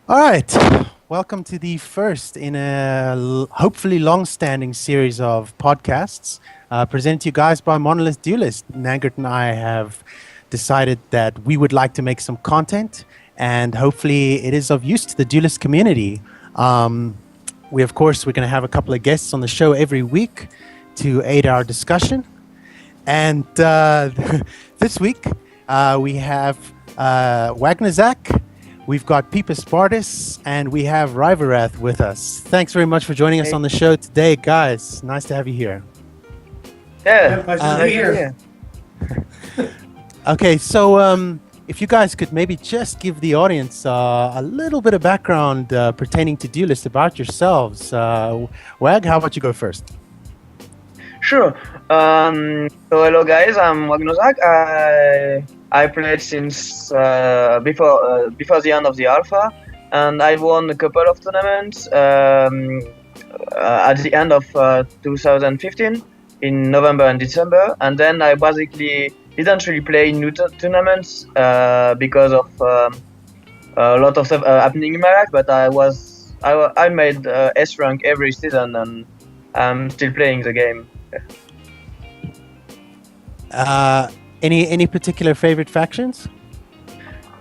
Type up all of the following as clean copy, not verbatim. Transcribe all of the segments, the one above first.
All right. Welcome to the first in a hopefully long-standing series of podcasts presented to you guys by Monolith Duelyst. Nangert and I have decided that we would like to make some content, and hopefully it is of use to the Duelyst community. Of course, we're going to have a couple of guests on the show every week to aid our discussion. And this week we have Wagnozac. We've got Peepus Spartus, and we have Ryvirath with us. Thanks very much for joining us on the show today, guys. Nice to have you here. Yeah, Pleasure to be here. Okay, so if you guys could maybe just give the audience a little bit of background pertaining to Duelyst about yourselves. Wag, how about you go first? Sure. So hello guys, I'm Wagnozac. I played since before the end of the alpha, and I won a couple of tournaments at the end of 2015 in November and December, and then I basically didn't really play new tournaments because of a lot of stuff happening in my life. But I made S rank every season, and I'm still playing the game. Any particular favorite factions?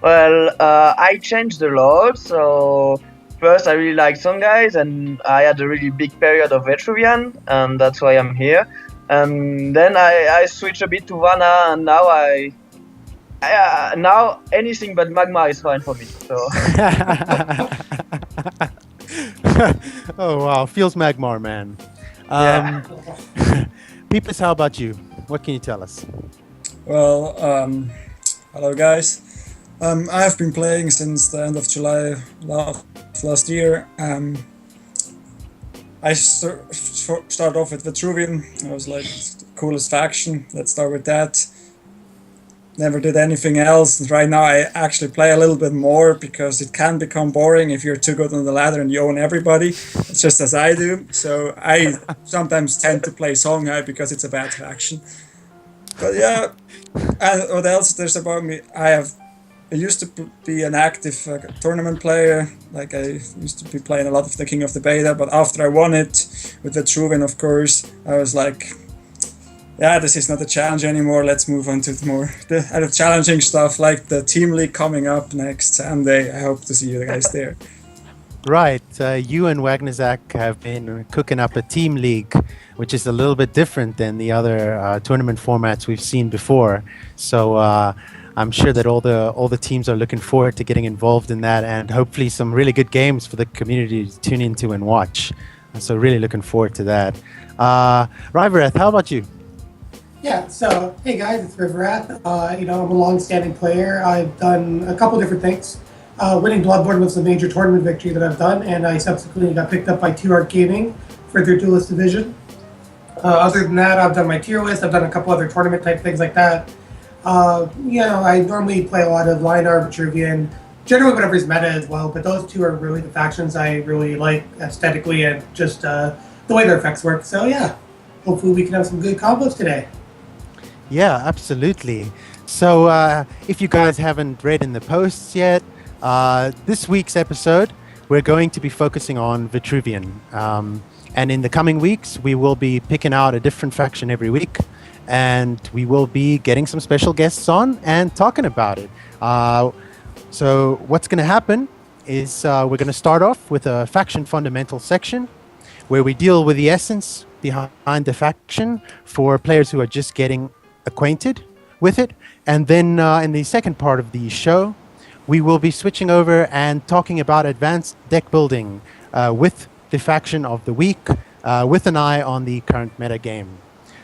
Well, I changed a lot. So first, I really liked some guys, and I had a really big period of Vetruvian, and that's why I'm here. And then I switched a bit to Vana, and now anything but Magma is fine for me. So. Oh wow, feels Magmar, man. Peepus, how about you? What can you tell us? Well, hello guys. I have been playing since the end of July last year. I started off with Vetruvian. I was like, coolest faction. Let's start with that. Never did anything else. Right now I actually play a little bit more because it can become boring if you're too good on the ladder and you own everybody. It's just as I do. So I sometimes tend to play Songhai because it's a bad faction. But yeah, and what else there's about me? I used to be an active tournament player. Like I used to be playing a lot of the King of the Beta, but after I won it with Vetruvian, of course, I was like, yeah, this is not a challenge anymore. Let's move on to the challenging stuff, like the Team League coming up next Sunday. I hope to see you guys there. Right, you and Wagnozac have been cooking up a team league, which is a little bit different than the other tournament formats we've seen before. So I'm sure that all the teams are looking forward to getting involved in that, and hopefully some really good games for the community to tune into and watch. So really looking forward to that. Ryvirath, how about you? Yeah, so hey guys, it's Ryvirath. I'm a long-standing player. I've done a couple different things. Winning Bloodborne was a major tournament victory that I've done, and I subsequently got picked up by Tierlist Gaming for their Duelyst division. Other than that, I've done my Tierlist. I've done a couple other tournament type things like that. I normally play a lot of Linar, Vetruvian, generally whatever's meta as well, but those two are really the factions I really like aesthetically and just the way their effects work. So yeah, hopefully we can have some good combos today. Yeah, absolutely. So if you guys haven't read in the posts yet, this week's episode, we're going to be focusing on Vetruvian. And in the coming weeks, we will be picking out a different faction every week. And we will be getting some special guests on and talking about it. So what's going to happen is we're going to start off with a faction fundamental section where we deal with the essence behind the faction for players who are just getting acquainted with it. And then in the second part of the show, we will be switching over and talking about advanced deck building with the faction of the week with an eye on the current meta game.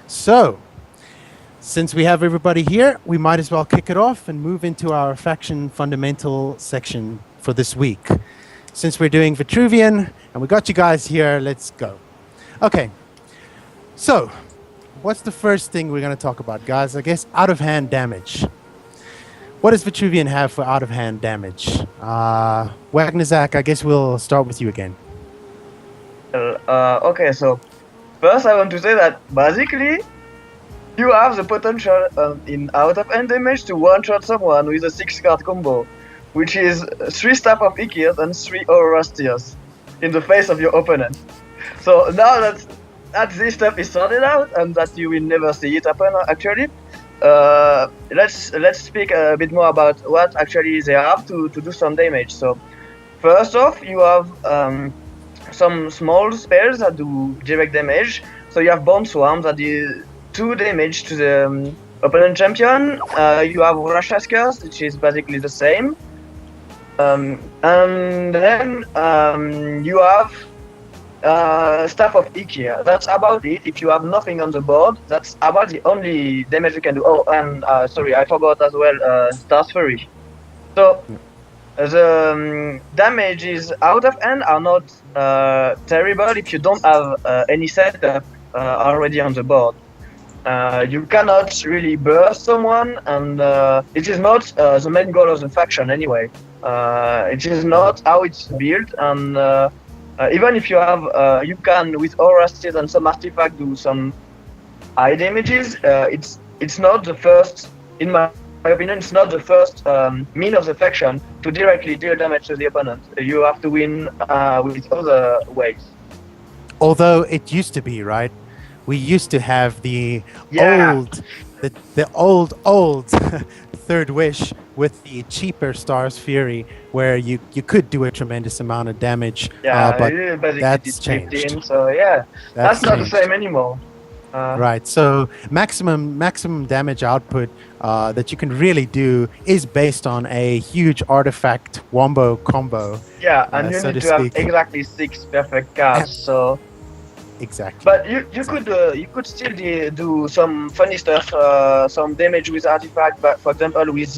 So, since we have everybody here, we might as well kick it off and move into our faction fundamental section for this week. Since we're doing Vetruvian and we got you guys here, let's go. Okay, so what's the first thing we're going to talk about, guys? I guess out-of-hand damage. What does Vetruvian have for out-of-hand damage? Wagnozac, I guess we'll start with you again. Okay, so first I want to say that basically you have the potential in out-of-hand damage to one-shot someone with a 6-card combo. which is 3 Staff of Ikirs and 3 Aurora Steers in the face of your opponent. So now that this stuff is sorted out and that you will never see it happen actually, let's speak a bit more about what actually they have to do some damage. So first off, you have some small spells that do direct damage. So you have Bone Swarm that is 2 damage to the opponent champion. You have Rasha's Curse, which is basically the same. And then you have Staff of Ikea. That's about it. If you have nothing on the board, that's about the only damage you can do. Oh, and sorry, I forgot as well, Star's Fury. So the damages out of hand are not terrible if you don't have any setup already on the board. You cannot really burst someone, and it is not the main goal of the faction anyway. It is not how it's built, and even if you have, you can with Aura Steed and some artifact do some high damages. It's not the first, in my opinion, it's not the first mean of the faction to directly deal damage to the opponent. You have to win with other ways. Although it used to be, right? We used to have the old Third Wish with the cheaper Star's Fury, where you could do a tremendous amount of damage. But that's changed. 15, so yeah, that's not the same anymore. Right. So maximum damage output that you can really do is based on a huge artifact wombo combo. Yeah, and you need to have exactly 6 perfect cards. So. Exactly. But you could still do some funny stuff, some damage with artifact, but for example with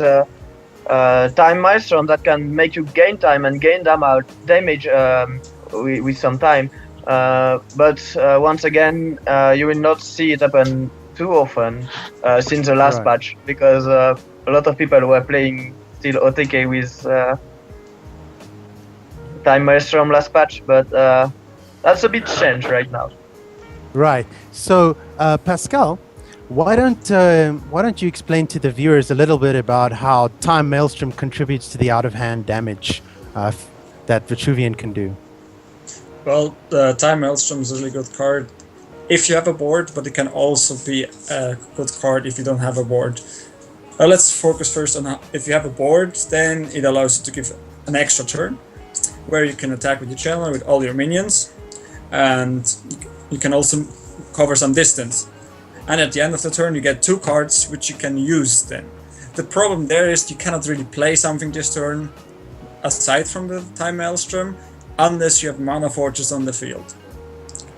Time Maelstrom that can make you gain time and gain damage with some time. But once again, you will not see it happen too often since the last patch, because a lot of people were playing still OTK with Time Maelstrom last patch, but that's a bit changed right now. Right. So, Pascal, why don't you explain to the viewers a little bit about how Time Maelstrom contributes to the out-of-hand damage that Vetruvian can do? Well, Time Maelstrom is a really good card if you have a board, but it can also be a good card if you don't have a board. Let's focus first on if you have a board, then it allows you to give an extra turn where you can attack with your channel with all your minions, and you can also cover some distance. And at the end of the turn, you get 2 cards which you can use then. The problem there is you cannot really play something this turn aside from the Time Maelstrom unless you have Mana Fortress on the field.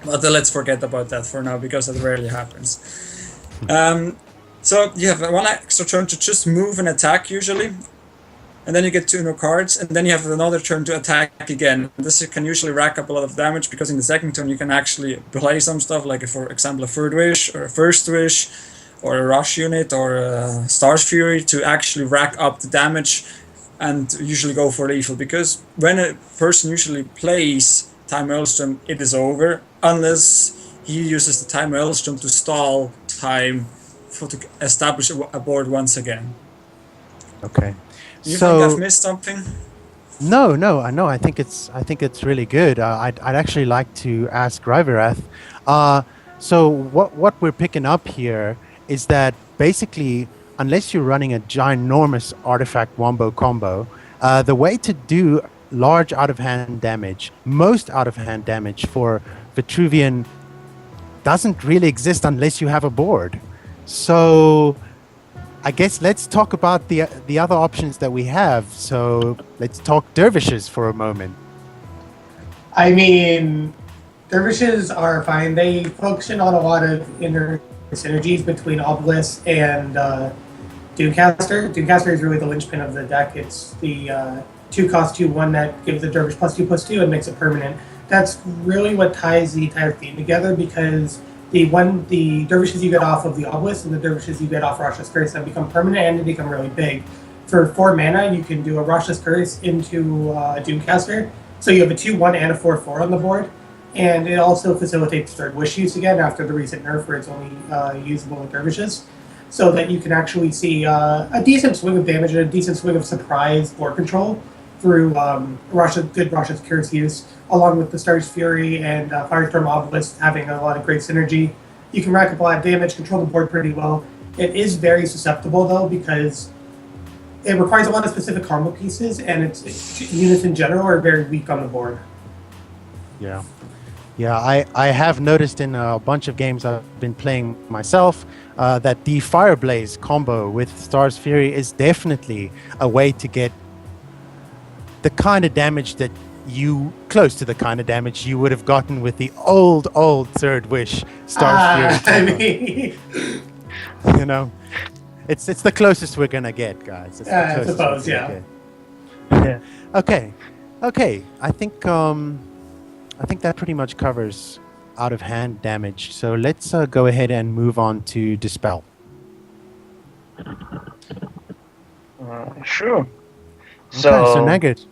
But let's forget about that for now, because that rarely happens. So you have 1 extra turn to just move and attack usually. And then you get 2 new cards, and then you have another turn to attack again. This can usually rack up a lot of damage, because in the second turn you can actually play some stuff, like for example a Third Wish, or a First Wish, or a Rush Unit, or a Star's Fury to actually rack up the damage and usually go for lethal. Because when a person usually plays Time Maelstrom, it is over, unless he uses the Time Maelstrom to stall time to establish a board once again. Okay. You think I've missed something? No. I think it's really good. I'd actually like to ask Ryvirath. So what we're picking up here is that basically, unless you're running a ginormous artifact wombo combo, the way to do large out-of-hand damage, most out-of-hand damage for Vetruvian, doesn't really exist unless you have a board. So I guess let's talk about the other options that we have. So let's talk dervishes for a moment. I mean, dervishes are fine. They function on a lot of inner synergies between Obelisk and Doomcaster. Doomcaster is really the linchpin of the deck. It's the 2 cost 2/1 that gives the dervish +2/+2 and makes it permanent. That's really what ties the entire theme together, because the dervishes you get off of the Obelisk and the dervishes you get off Rasha's Curse then become permanent and they become really big. For 4 mana, you can do a Rasha's Curse into Doomcaster, so you have a 2/1 and a 4/4 on the board, and it also facilitates Third Wish use again after the recent nerf where it's only usable with dervishes. so that you can actually see a decent swing of damage and a decent swing of surprise board control through good Russia's Curse use, along with the Star's Fury and Firestorm Obelisk having a lot of great synergy. You can rack up a lot of damage, control the board pretty well. It is very susceptible, though, because it requires a lot of specific combo pieces, and units in general are very weak on the board. Yeah. Yeah, I have noticed in a bunch of games I've been playing myself that the Fireblaze combo with Star's Fury is definitely a way to get the kind of damage close to the kind of damage you would have gotten with the old Third Wish Star's Fury. I mean, you know, it's the closest we're gonna get, guys. It's the I closest suppose, we're yeah. gonna get. Okay. I think that pretty much covers out of hand damage. So let's go ahead and move on to Dispel. Sure. Okay, so Nagit.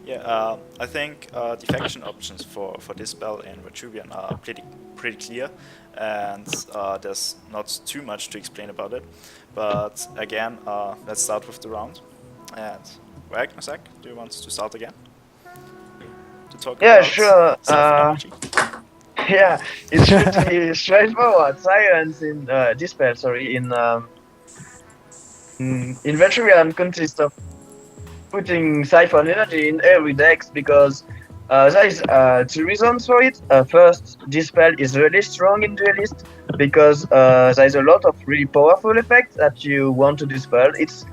Yeah, I think defection options for Dispel and Vetruvian are pretty clear, and there's not too much to explain about it. But again, let's start with the round. And Wagnozac, do you want to start again? To talk Yeah, about sure. self-energy? Yeah, it's pretty straightforward. Silence in Dispel, in Vetruvian consists of putting Siphon Energy in every deck because there is two reasons for it. First, Dispel is really strong in Duelyst because there is a lot of really powerful effects that you want to dispel. It's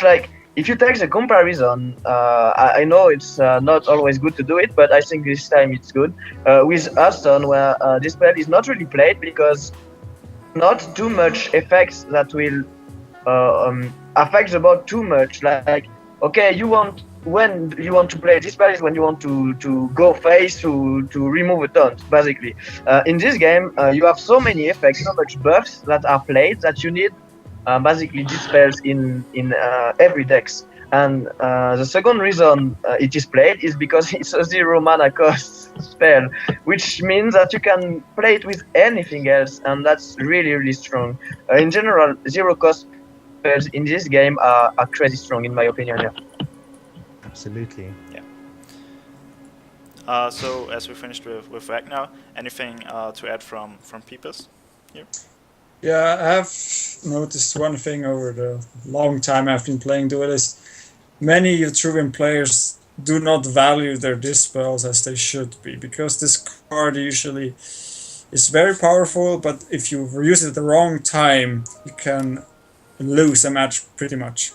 like, if you take the comparison, I know it's not always good to do it, but I think this time it's good. With Hearthstone, where Dispel is not really played because not too much effects that will affect the board too much. Like, okay, when you want to play Dispel is when you want to go face to remove a taunt, basically. In this game, you have so many effects, so much buffs that are played that you need basically Dispels in every dex. And the second reason it is played is because it's a 0 mana cost spell, which means that you can play it with anything else, and that's really, really strong. In general, 0 cost spells in this game are crazy strong, in my opinion. Yeah. Absolutely. Yeah. So as we finished with Ragnar, anything to add from Peepers here? Yeah, I have noticed one thing over the long time I've been playing Duelist. Many Vetruvian players do not value their Dispels as they should be, because this card usually is very powerful, but if you use it at the wrong time, you can lose a match pretty much.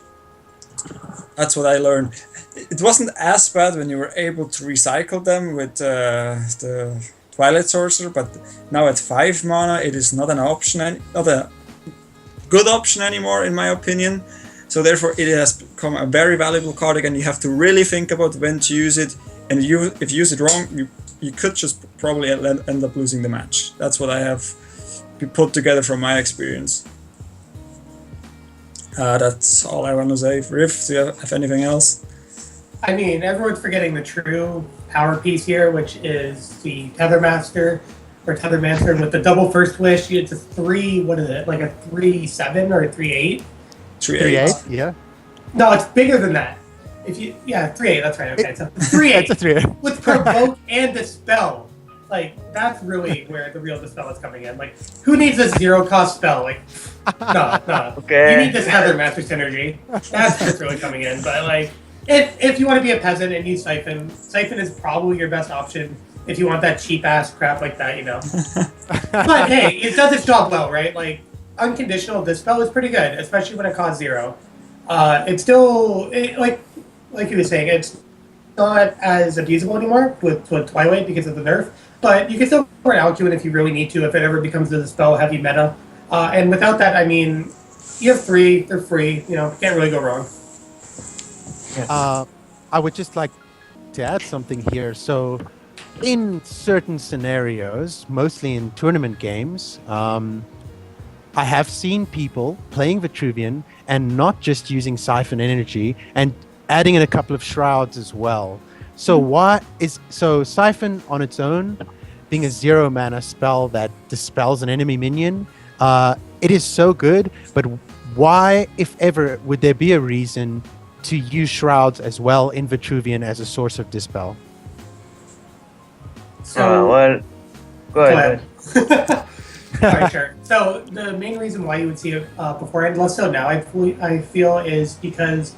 That's what I learned. It wasn't as bad when you were able to recycle them with the Twilight Sorcerer, but now at 5 mana it is not an option, not a good option anymore, in my opinion. So therefore it has become a very valuable card again. You have to really think about when to use it, and if you use it wrong, you could just probably end up losing the match. That's what I have put together from my experience. That's all I want to say. Riff, do you have anything else? I mean, everyone's forgetting the true power piece here, which is the Tethermaster or Tethermancer with the double first wish. It's a 3, what is it, like a 3/7 or a 3/8? 3/8. Yeah. No, it's bigger than that. 3/8, that's right. Okay, so 3/8 It's a 3. with Provoke and Dispel. Like, that's really where the real Dispel is coming in. Like, who needs a 0-cost spell? Like, no. Okay. You need this Tethermaster synergy. That's what's really coming in. But, like, if you want to be a peasant and use Siphon is probably your best option if you want that cheap-ass crap like that, you know. But, hey, it does its job well, right? Like, unconditional Dispel is pretty good, especially when it costs 0. It's still, like you were saying, it's not as abusable anymore with Twilight because of the nerf, but you can still run Alcuin if you really need to, if it ever becomes a Dispel-heavy meta. And without that, I mean, you have 3, they're free, you know, can't really go wrong. I would just like to add something here. So, in certain scenarios, mostly in tournament games, I have seen people playing Vetruvian and not just using Siphon Energy and adding in a couple of Shrouds as well. So Siphon on its own, being a 0 mana spell that dispels an enemy minion, it is so good, but why, if ever, would there be a reason to use shrouds as well in Vetruvian as a source of dispel? So, Well, go ahead. Alright, sure. So the main reason why you would see it beforehand, less so now, I feel, is because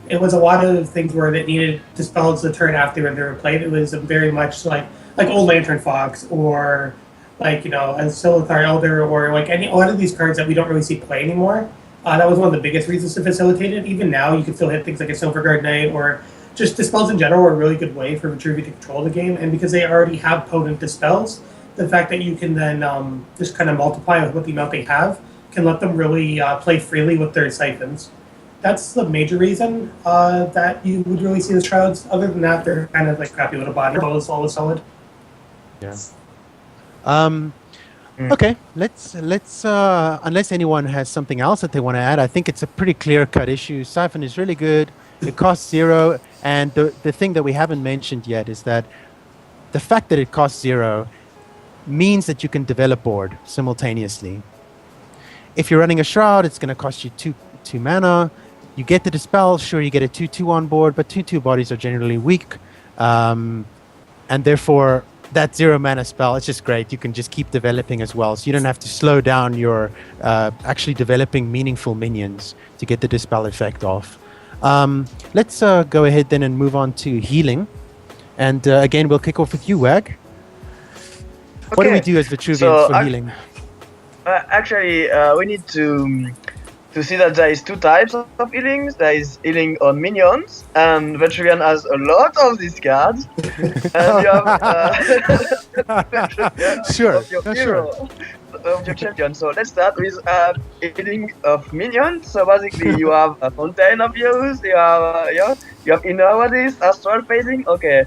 it was a lot of things where it needed dispels the turn after they were played. It was very much like Old Lantern Fox, or like, you know, as Silithar Elder, or like a lot of these cards that we don't really see play anymore. That was one of the biggest reasons to facilitate it. Even now, you can still hit things like a Silverguard Knight, or just dispels in general are a really good way for Vetruvian to control the game. And because they already have potent dispels, the fact that you can then just kind of multiply with the amount they have can let them really play freely with their siphons. That's the major reason that you would really see the shrouds. Other than that, they're kind of like crappy little body blows, always solid. Yeah. Okay, let's unless anyone has something else that they want to add, I think it's a pretty clear-cut issue. Siphon is really good. It costs 0, and the thing that we haven't mentioned yet is that the fact that it costs 0 means that you can develop board simultaneously. If you're running a shroud, it's going to cost you two mana. You get the dispel, sure, you get a 2/2 on board, but 2/2 bodies are generally weak, and therefore that 0 mana spell, it's just great. You can just keep developing as well, so you don't have to slow down your actually developing meaningful minions to get the dispel effect off. Let's go ahead then and move on to healing, and again we'll kick off with you, Wag. What do we do as Vetruvians for healing? Actually, we need to see that there is 2 types of healings. There is healing on minions, and Vetruvian has a lot of these cards. And you have Sure, of your hero, of your champion. So let's start with healing of minions. So basically, you have a Fountain of Youth, you have Inner Wadis, Astral Fading. Okay,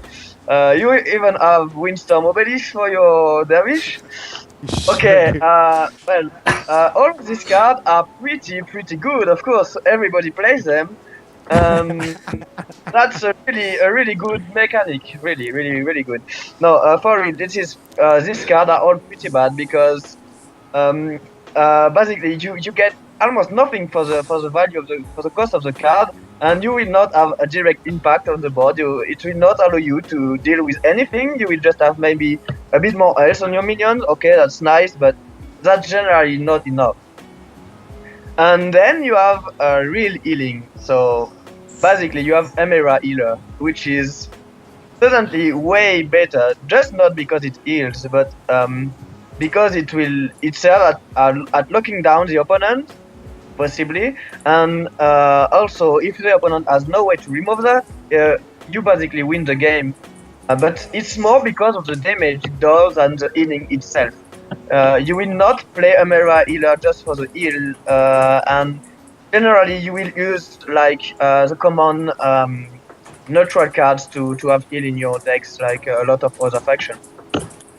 you even have Windstorm Obelisk for your Dervish. Okay, well, all of these cards are pretty good. Of course, everybody plays them. That's a really good mechanic. Really good. No, for real, these cards are all pretty bad because basically you get almost nothing for the value of the cost of the card, and you will not have a direct impact on the board. It will not allow you to deal with anything. You will just have maybe a bit more health on your minions. Okay, that's nice, but that's generally not enough. And then you have a real healing. So basically you have Emera Healer, which is certainly way better, just not because it heals, but because it will serve at locking down the opponent, possibly, and also if the opponent has no way to remove that, you basically win the game. But it's more because of the damage it does and the healing itself. You will not play Emera Healer just for the heal, and generally you will use like the common neutral cards to have heal in your decks, like a lot of other factions.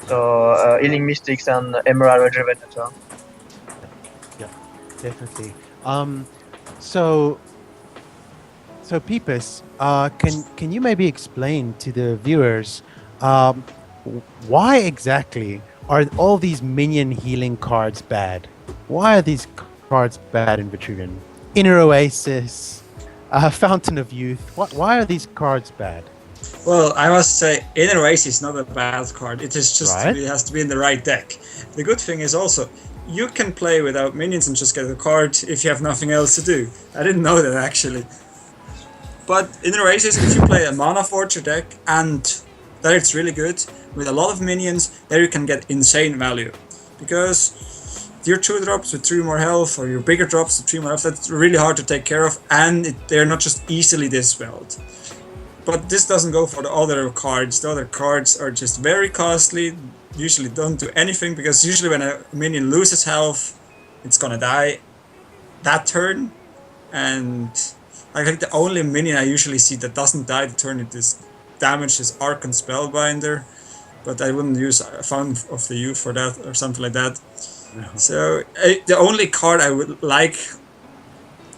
So Healing Mystics and Emerald Rejuvenator. Yeah, definitely. So Peepus, can you maybe explain to the viewers why exactly are all these minion healing cards bad? Why are these cards bad in Vetruvian? Inner Oasis, Fountain of Youth. Why are these cards bad? Well, I must say, Inner Oasis is not a bad card. It is just Right. it has to be in the right deck. The good thing is also, you can play without minions and just get a card if you have nothing else to do. I didn't know that actually. But Inner Oasis, if you play a Mana Forger deck, and there it's really good, with a lot of minions, there you can get insane value. Because your 2-drops with 3 more health, or your bigger drops with 3 more health, that's really hard to take care of, and they're not just easily dispelled. But this doesn't go for the other cards. The other cards are just very costly, usually don't do anything, because usually when a minion loses health, it's gonna die that turn. And I think the only minion I usually see that doesn't die the turn it is damaged is Archon Spellbinder, but I wouldn't use Fountain of the Youth for that or something like that. No. So the only card I would like,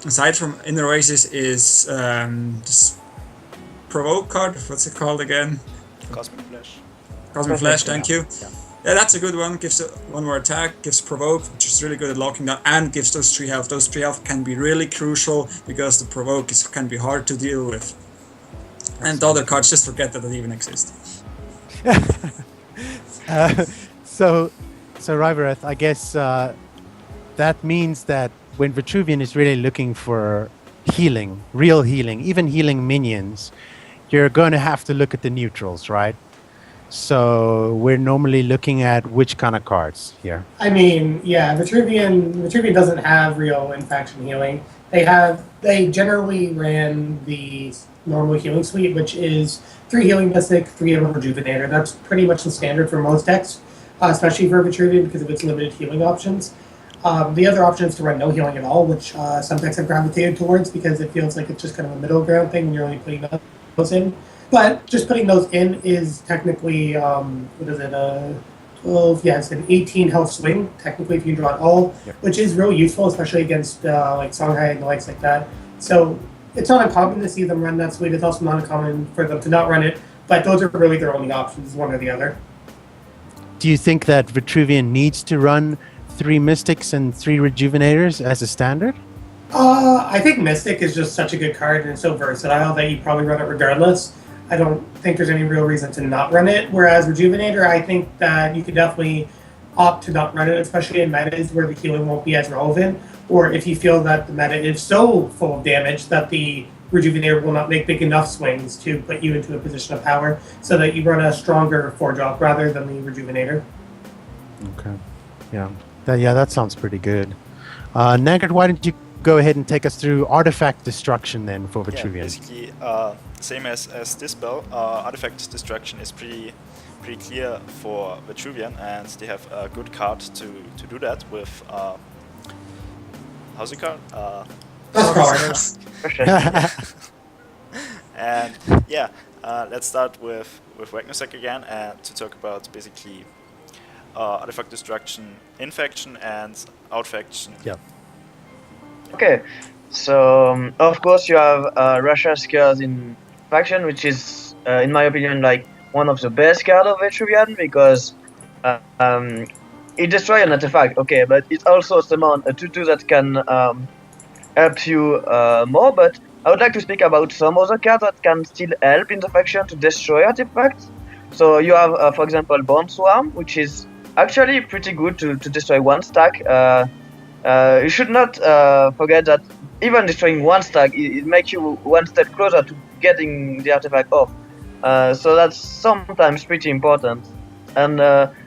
aside from Inner Oasis, is this Provoke card. What's it called again? Cosmic Flash. Cosmic Flash, thank you. Yeah, that's a good one. Gives one more attack, gives provoke, which is really good at locking down, and gives those 3 health. Those 3 health can be really crucial because the provoke can be hard to deal with. And the other cards, just forget that they even exist. So Ryvirath, I guess that means that when Vetruvian is really looking for healing, real healing, even healing minions, you're going to have to look at the neutrals, right? So we're normally looking at which kind of cards here? I mean, yeah, Vetruvian doesn't have real in-faction healing. They generally ran the normal healing suite, which is 3 healing mystic, 3 of a rejuvenator. That's pretty much the standard for most decks, especially for Vetruvian because of its limited healing options. The other option is to run no healing at all, which some decks have gravitated towards because it feels like it's just kind of a middle ground thing when you're only putting those in. But just putting those in is technically, what is it, 12, yeah, it's an 18 health swing, technically, if you draw it all, which is real useful, especially against like Songhai and the likes like that. So it's not uncommon to see them run that suite. It's also not uncommon for them to not run it, but those are really their only options, one or the other. Do you think that Vetruvian needs to run 3 Mystics and 3 Rejuvenators as a standard? I think Mystic is just such a good card and it's so versatile that you probably run it regardless. I don't think there's any real reason to not run it. Whereas Rejuvenator, I think that you could definitely opt to not run it, especially in metas where the healing won't be as relevant, or if you feel that the meta is so full of damage that the Rejuvenator will not make big enough swings to put you into a position of power, so that you run a stronger 4-drop rather than the Rejuvenator. Okay. Yeah. That sounds pretty good. Nagard, why don't you go ahead and take us through Artifact Destruction then for Vetruvian? Yeah, basically, same as this spell, Artifact Destruction is pretty clear for Vetruvian, and they have a good card to do that with, how's it called? And yeah, let's start with Wagnozac again, and to talk about basically Artifact Destruction in faction and out faction. Yeah. Okay, so of course you have Russia's Curse in faction, which is, in my opinion, like one of the best cards of Vetruvian because it destroys an artifact, okay, but it also summons a 2/2 that can help you more. But I would like to speak about some other cards that can still help in the faction to destroy artifacts. So you have, for example, Bone Swarm, which is actually pretty good to destroy 1 stack. You should not forget that even destroying 1 stack, it makes you 1 step closer to getting the artifact off. So that's sometimes pretty important. And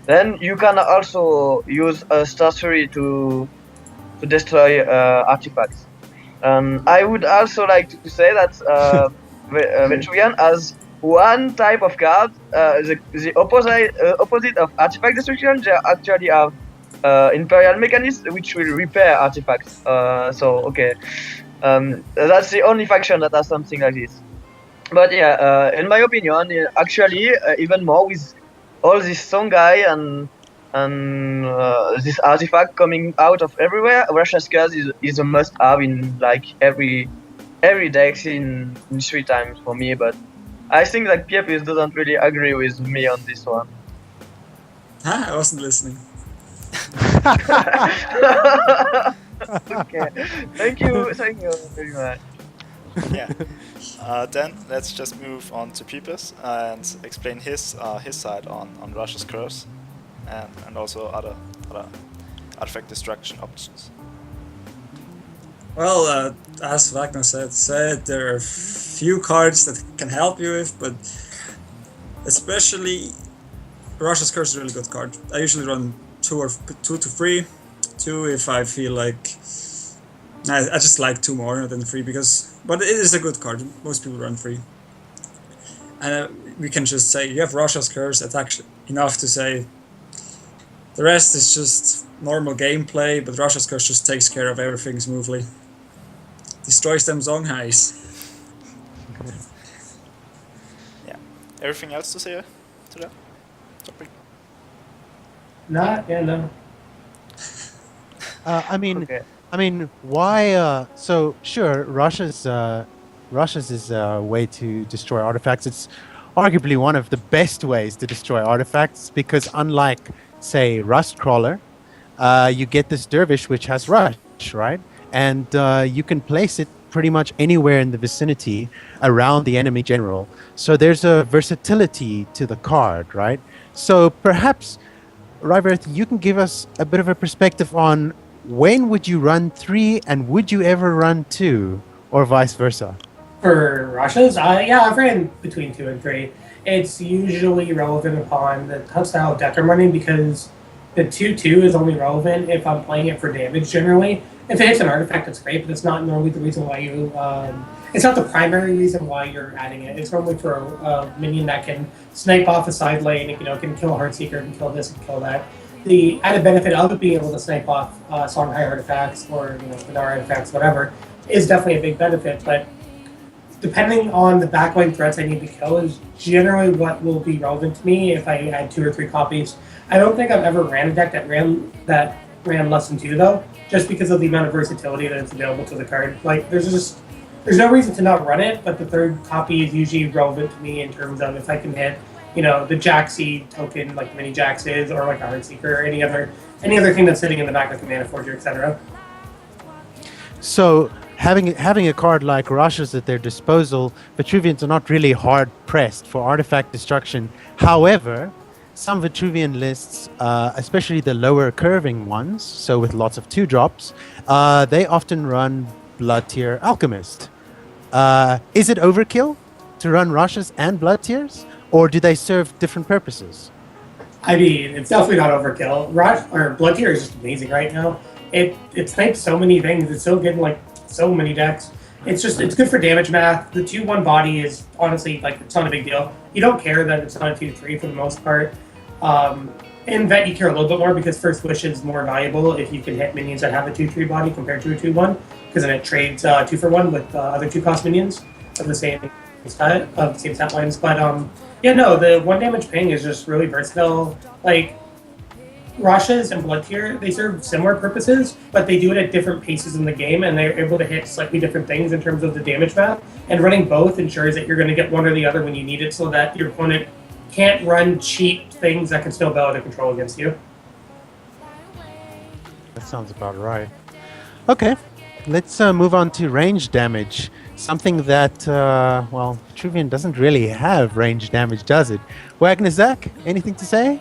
then you can also use a sorcery to destroy artifacts. I would also like to say that Vetruvian has 1 type of card, the opposite of artifact destruction. They actually have Imperial Mechanism, which will repair artifacts. So okay, that's the only faction that has something like this. But yeah, in my opinion, actually, even more with all this Songhai and this artifact coming out of everywhere, Russia's Curse is a must-have in like every deck in 3 times for me. But I think that PFS doesn't really agree with me on this one. I wasn't listening. Okay, thank you very much. Yeah. Then let's just move on to Peepers and explain his side on Russia's Curse and also other artifact destruction options. Well, as Wagner said, there are few cards that can help you with, but especially Russia's Curse is a really good card. I usually run 2 to 3. 2 if I feel like I just like 2 more than 3 but it is a good card. Most people run 3. And we can just say you have Russia's Curse. That's actually enough to say. The rest is just normal gameplay, but Russia's Curse just takes care of everything smoothly. Destroys them Songhais. Yeah. Everything else to say to that topic? No. I mean, Okay. why? So sure, Russia's is a way to destroy artifacts. It's arguably one of the best ways to destroy artifacts because unlike say, Rust Crawler, you get this Dervish which has Rush, right? And you can place it pretty much anywhere in the vicinity around the enemy general. So there's a versatility to the card, right? So perhaps, Ryvirath, you can give us a bit of a perspective on when would you run 3 and would you ever run 2, or vice versa? For Rushes, yeah, I've ran between 2 and 3. It's usually relevant upon the style of deck I'm running, because the 2/2 is only relevant if I'm playing it for damage generally. If it hits an artifact, it's great, but it's not normally the reason why you... it's not the primary reason why you're adding it. It's normally for a minion that can snipe off a side lane, can kill a Heartseeker, can kill this, and kill that. The added benefit of it being able to snipe off Songhai artifacts or Vidar artifacts, whatever, is definitely a big benefit, but depending on the backline threats I need to kill is generally what will be relevant to me if I add 2 or 3 copies. I don't think I've ever ran a deck that ran less than 2 though, just because of the amount of versatility that is available to the card. Like there's no reason to not run it, but the 3rd copy is usually relevant to me in terms of if I can hit, the Jaxi token like Mini Jax is, or like a Heartseeker, or any other thing that's sitting in the back like a Mana Forger, etc. So having a card like Rushes at their disposal, Vetruvians are not really hard pressed for artifact destruction. However, some Vetruvian lists, especially the lower curving ones, so with lots of 2-drops, they often run Blood Tier Alchemist. Is it overkill to run Rushes and Blood Tiers, or do they serve different purposes? I mean, it's definitely not overkill. Blood Tier is just amazing right now. It snipes so many things. It's so good in like so many decks. It's good for damage math. The 2/1 body is honestly it's not a big deal. You don't care that it's not a 2/3 for the most part. In Vet you care a little bit more because First Wish is more valuable if you can hit minions that have a 2/3 body compared to a 2/1, because then it trades 2-for-1 with other 2-cost minions of the same stat lines. But the 1 damage ping is just really versatile. Like Rushes and Blood Tier, they serve similar purposes, but they do it at different paces in the game, and they're able to hit slightly different things in terms of the damage math. And running both ensures that you're going to get one or the other when you need it, so that your opponent can't run cheap things that can still be able to control against you. That sounds about right. Okay, let's move on to range damage. Something that, Vetruvian doesn't really have range damage, does it? Wagnozac, anything to say?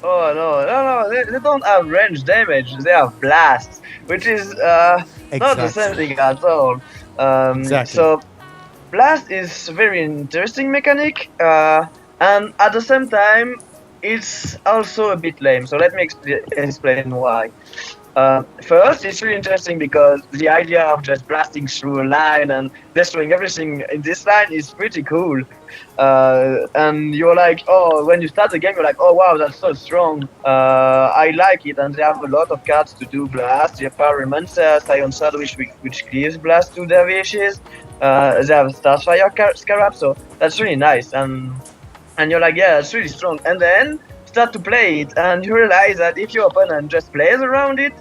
Oh no! They don't have range damage. They have blast, which is not the same thing at all. Exactly. So blast is a very interesting mechanic, and at the same time, it's also a bit lame. So let me explain why. First, it's really interesting because the idea of just blasting through a line and destroying everything in this line is pretty cool. And you're like, when you start the game, you're like, oh wow, that's so strong. I like it, and they have a lot of cards to do blast. They have Pyromancer, Scion Sword, which gives blast to dervishes. They have Starfire Scarab, so that's really nice. And you're like, yeah, it's really strong. And then start to play it, and you realize that if your opponent just plays around it,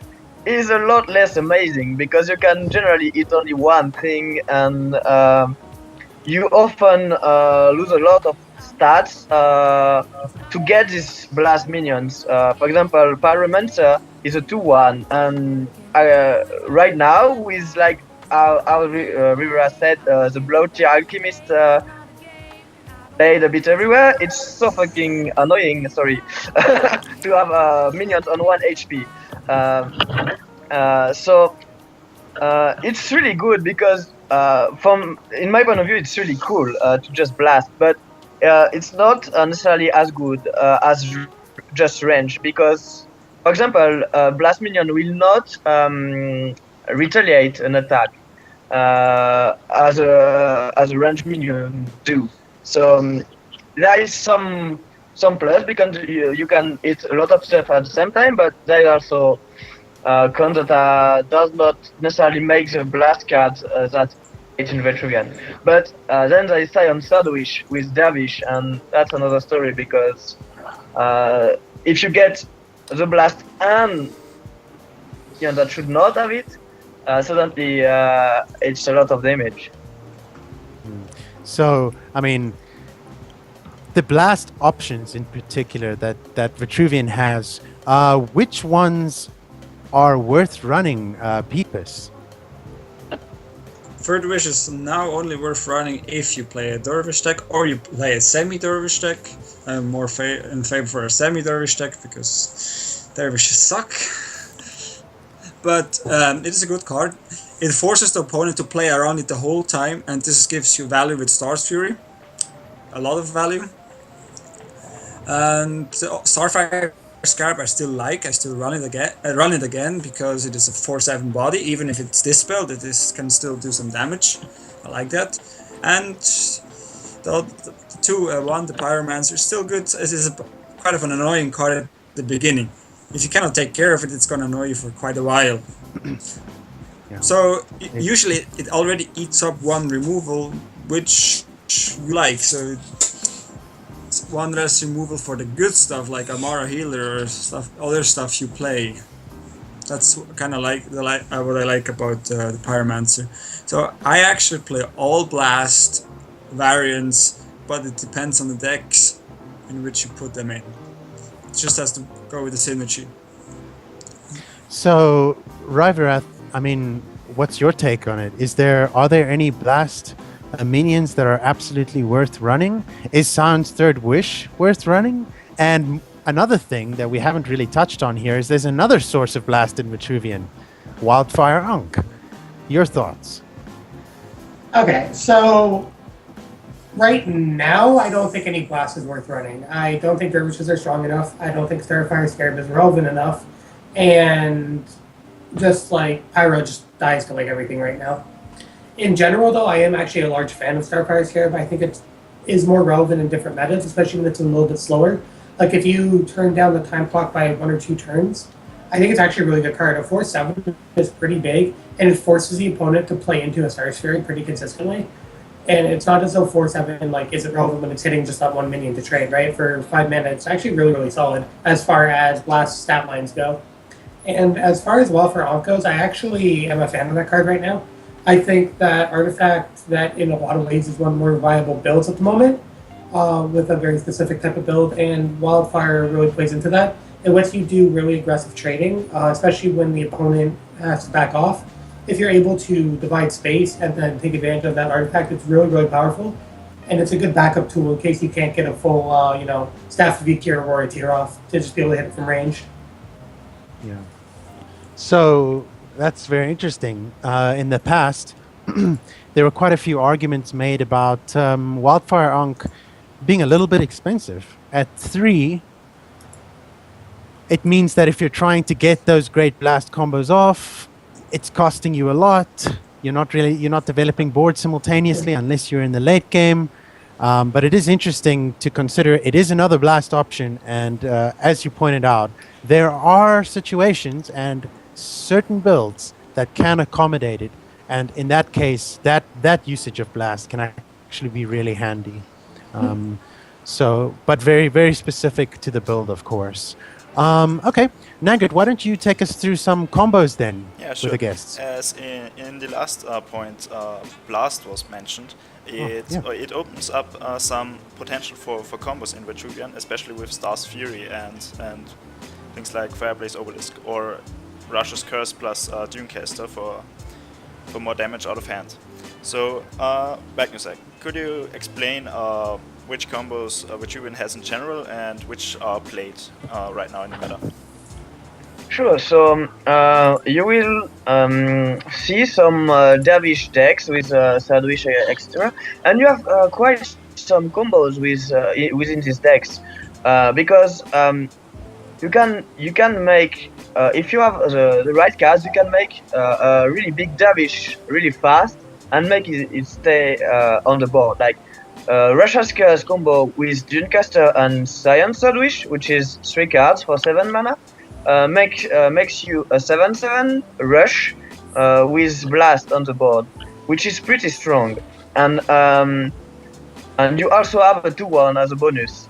is a lot less amazing, because you can generally hit only one thing, and you often lose a lot of stats to get these blast minions. For example, Pyromancer is a 2/1, and right now with like our Ryvirath said, the Blood Tier Alchemist played a bit everywhere. It's so fucking annoying, sorry, to have minions on 1 HP. So it's really good because in my point of view, it's really cool to just blast, but it's not necessarily as good as just range, because, for example, blast minion will not retaliate an attack as a range minion do. So there is some plus, because you can hit a lot of stuff at the same time, but there are also cons that does not necessarily make the blast card that in Vetruvian. But then there is Scion Sword with Dervish, and that's another story, because if you get the blast and that should not have it, suddenly it's a lot of damage. So, I mean, the blast options in particular that Vetruvian has, which ones are worth running, Peepus? Third Wish is now only worth running if you play a Dervish deck or you play a semi-Dervish deck. I'm more in favor for a semi-Dervish deck because Dervishes suck. But it is a good card. It forces the opponent to play around it the whole time, and this gives you value with Star's Fury. A lot of value. And Starfire Scarab I still like. I still run it again because it is a 4/7 body. Even if it's dispelled, it can still do some damage. I like that. And the 2/1, the Pyromancer, is still good. It is quite of an annoying card at the beginning. If you cannot take care of it, it's going to annoy you for quite a while. Yeah. So usually it already eats up one removal, which you like. So it's one less removal for the good stuff like Amara Healer or other stuff you play. That's kind of like what I like about the Pyromancer. So I actually play all blast variants, but it depends on the decks in which you put them in. It just has to go with the synergy. So, Ryvirath, I mean, what's your take on it? Are there any blast minions that are absolutely worth running? Is Sound's Third Wish worth running? And another thing that we haven't really touched on here is there's another source of blast in Vetruvian, Wildfire Ankh. Your thoughts? Okay, so right now, I don't think any blast is worth running. I don't think Dervishes are strong enough. I don't think Starfire Scarab is relevant enough. And just like Pyro just dies to like everything right now. In general, though, I am actually a large fan of Starfire Scarab. I think it is more relevant in different metas, especially when it's a little bit slower. Like if you turn down the time clock by 1 or 2 turns, I think it's actually a really good card. A 4/7 is pretty big, and it forces the opponent to play into a Star Sphere pretty consistently. And it's not as though 4/7 like isn't relevant when it's hitting just that one minion to trade, right? For 5 mana, it's actually really, really solid as far as blast stat lines go. And as far as Wildfire Ankh goes, I actually am a fan of that card right now. I think that Artifact, that in a lot of ways is one of the more viable builds at the moment, with a very specific type of build, and Wildfire really plays into that. It lets you do really aggressive trading, especially when the opponent has to back off. If you're able to divide space and then take advantage of that artifact, it's really, really powerful. And it's a good backup tool in case you can't get a full, Staff of Vikir or a Tier off to just be able to hit it from range. Yeah. So that's very interesting. In the past, there were quite a few arguments made about Wildfire Ankh being a little bit expensive. At 3, it means that if you're trying to get those great blast combos off, it's costing you a lot. You're not developing boards simultaneously unless you're in the late game. But it is interesting to consider. It is another blast option, and as you pointed out, there are situations and certain builds that can accommodate it, and in that case, that usage of blast can actually be really handy. But very, very specific to the build, of course. Okay, Nagant, why don't you take us through some combos then with the guests? As in the last point, Blast was mentioned. It opens up some potential for combos in Vetruvian, especially with Star's Fury and things like Fireblaze Obelisk or Rush's Curse plus Doomcaster for more damage out of hand. So, Wagnozac, could you explain which combos Vetruvian has in general and which are played right now in the meta? Sure, so you will see some Dervish decks with Third Wish extra, and you have quite some combos within these decks because you can make if you have the right cards, you can make a really big Dervish really fast and make it stay on the board. Like Russia's Curse combo with Dunecaster and Science Third Wish, which is 3 cards for 7 mana. Makes you a 7/7 rush with blast on the board, which is pretty strong. And you also have a 2/1 as a bonus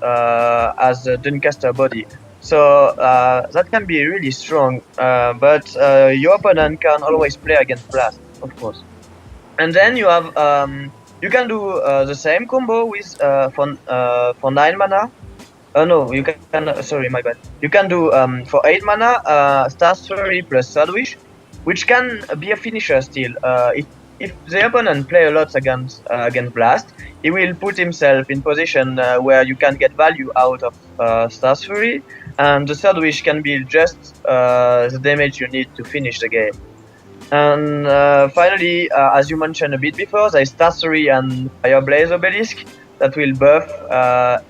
as a Dunecaster body. So that can be really strong. But your opponent can always play against blast, of course. And then you have you can do the same combo with for 9 mana. No, you can. Sorry, my bad. You can do for 8 mana Starstory plus Third Wish, which can be a finisher still. If the opponent play a lot against Blast, he will put himself in position where you can get value out of Starstory, and the Third Wish can be just the damage you need to finish the game. And finally, as you mentioned a bit before, there is Starstory and Fireblaze Obelisk that will buff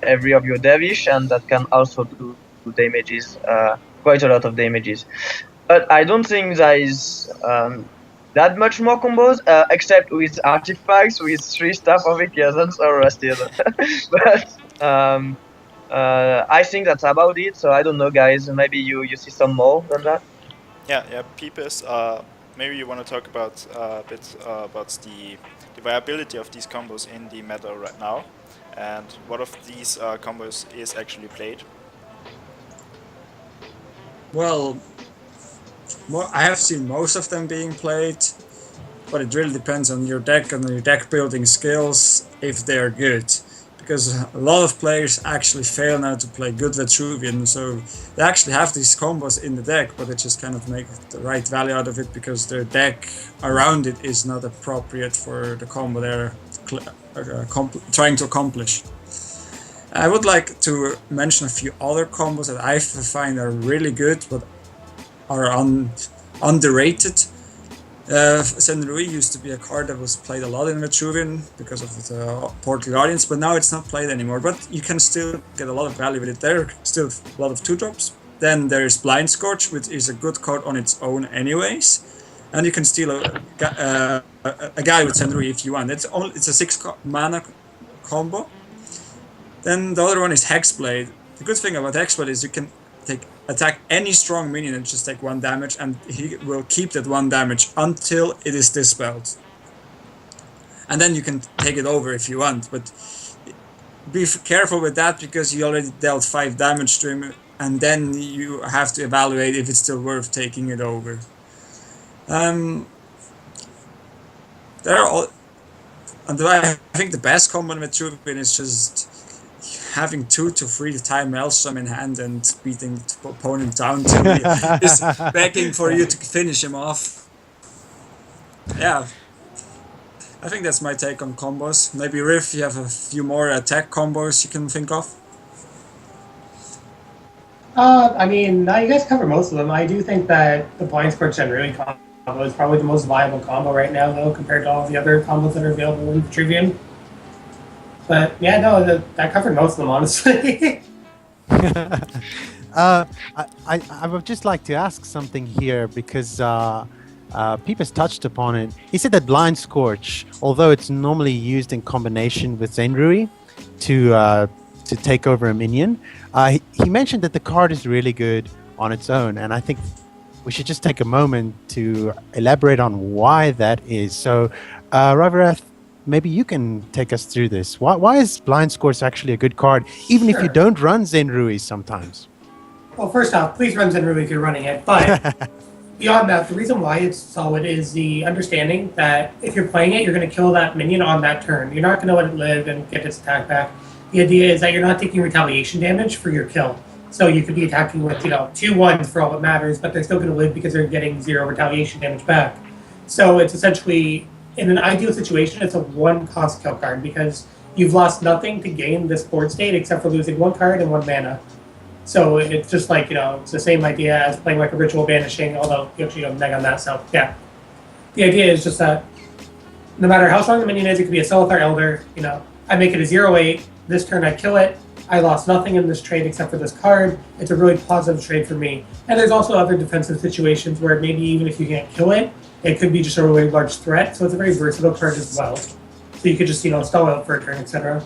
every of your Dervish, and that can also do damages, quite a lot of damages. But I don't think there is that much more combos, except with Artifacts, with 3 Staff of Equiescence or Rusted. But I think that's about it, so I don't know, guys. Maybe you see some more than that? Yeah, Peepus, maybe you want to talk about a bit about the viability of these combos in the meta right now, and what of these combos is actually played. Well, I have seen most of them being played, but it really depends on your deck and your deck building skills if they are good. Because a lot of players actually fail now to play good Vetruvian, so they actually have these combos in the deck, but they just kind of make the right value out of it because their deck around it is not appropriate for the combo they're trying to accomplish. I would like to mention a few other combos that I find are really good, but are underrated. Zenrui used to be a card that was played a lot in Vetruvian because of the Portal Guardians, but now it's not played anymore. But you can still get a lot of value with it. There are still a lot of 2-drops. Then there is Blind Scorch, which is a good card on its own anyways. And you can steal a guy with Zenrui if you want. It's a 6 mana combo. Then the other one is Hexblade. The good thing about Hexblade is you can attack any strong minion and just take 1 damage, and he will keep that 1 damage until it is dispelled. And then you can take it over if you want, but be careful with that because you already dealt 5 damage to him, and then you have to evaluate if it's still worth taking it over. I think the best combo with Vetruvian is just having 2 to 3 time Maelstrom in hand and beating the opponent down till he is begging for you to finish him off. Yeah, I think that's my take on combos. Maybe Riff, you have a few more attack combos you can think of? I mean, you guys cover most of them. I do think that the Blind Scorch Zenrui combo is probably the most viable combo right now, though, compared to all the other combos that are available in Vetruvian. But yeah, no, that covered most of them, honestly. I would just like to ask something here because Peepus touched upon it. He said that Blind Scorch, although it's normally used in combination with Zenrui to take over a minion, he mentioned that the card is really good on its own, and I think we should just take a moment to elaborate on why that is. So, Ryvirath, maybe you can take us through this. Why is Blind Scorch actually a good card, even if you don't run Zenrui sometimes? Well, first off, please run Zenrui if you're running it. But beyond that, the reason why it's solid is the understanding that if you're playing it, you're going to kill that minion on that turn. You're not going to let it live and get its attack back. The idea is that you're not taking retaliation damage for your kill. So you could be attacking with 2 1s for all that matters, but they're still going to live because they're getting 0 retaliation damage back. So it's essentially, in an ideal situation, it's a 1-cost kill card because you've lost nothing to gain this board state except for losing 1 card and 1 mana. So it's just like, it's the same idea as playing like a Ritual Banishing, although you actually don't neg on that, so yeah. The idea is just that no matter how strong the minion is, it could be a Selethar Elder, I make it a 0/8, this turn I kill it, I lost nothing in this trade except for this card. It's a really positive trade for me. And there's also other defensive situations where maybe even if you can't kill it, it could be just a really large threat. So it's a very versatile card as well. So you could just, stall out for a turn, etc.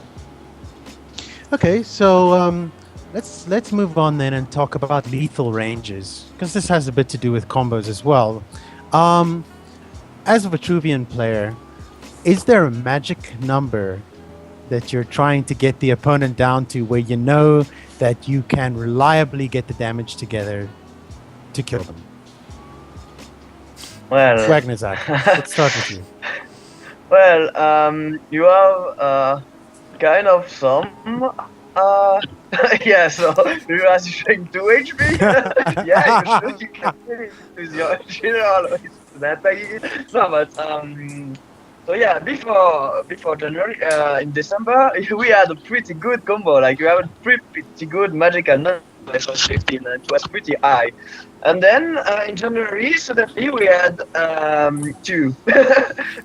Okay, so let's move on then and talk about lethal ranges, because this has a bit to do with combos as well. As a Vetruvian player, is there a magic number that you're trying to get the opponent down to where you know that you can reliably get the damage together to kill them? Well, Wagnozac, let's start with you. Well, you have kind of some. Yeah, so you are showing 2 HP. Yeah, you should. You can really use your general with attacking it. No, but so yeah, before January, in December, we had a pretty good combo. Like you have a pretty good magical number. It was 15, and it was pretty high. And then in January, suddenly we had 2.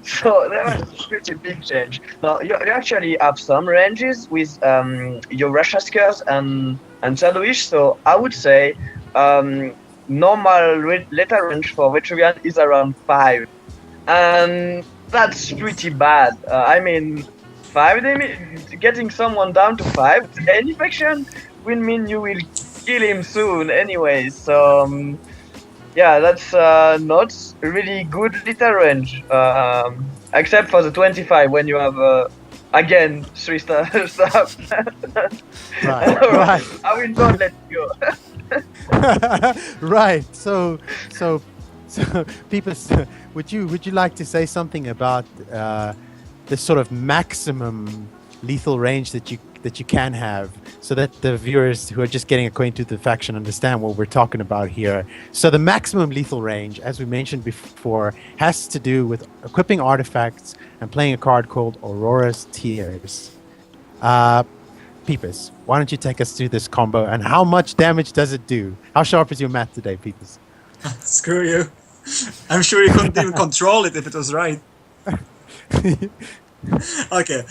So that was a pretty big change. Now you actually have some ranges with your Rashaskers and Shadowwish. So I would say normal letter range for Vetruvian is around 5, and that's pretty bad. I mean, 5 damage, getting someone down to 5 with any faction will mean you will kill him soon anyway. So yeah, that's not really good litter range, except for the 25 when you have again 3 stuff. Right. I will not let you go. Right. So, people, would you like to say something about the sort of maximum lethal range that you can have, so that the viewers who are just getting acquainted with the faction understand what we're talking about here? So the maximum lethal range, as we mentioned before, has to do with equipping artifacts and playing a card called Aurora's Tears. Peepers, why don't you take us through this combo, and how much damage does it do? How sharp is your math today, Peepers? Screw you. I'm sure you couldn't even control it if it was right. Okay.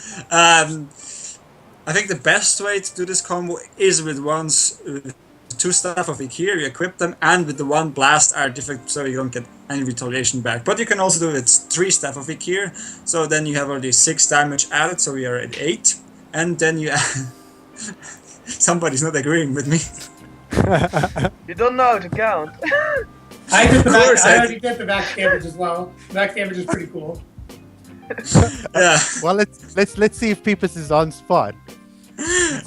I think the best way to do this combo is with 2 Staff of Ikir, you equip them, and with the 1 blast artifact, so you don't get any retaliation back. But you can also do it with 3 Staff of Ikir, so then you have already 6 damage added, so we are at 8. And then you somebody's not agreeing with me. You don't know how to count. I already did the max damage as well. Max damage is pretty cool. Yeah. Well, let's see if Peepers is on spot.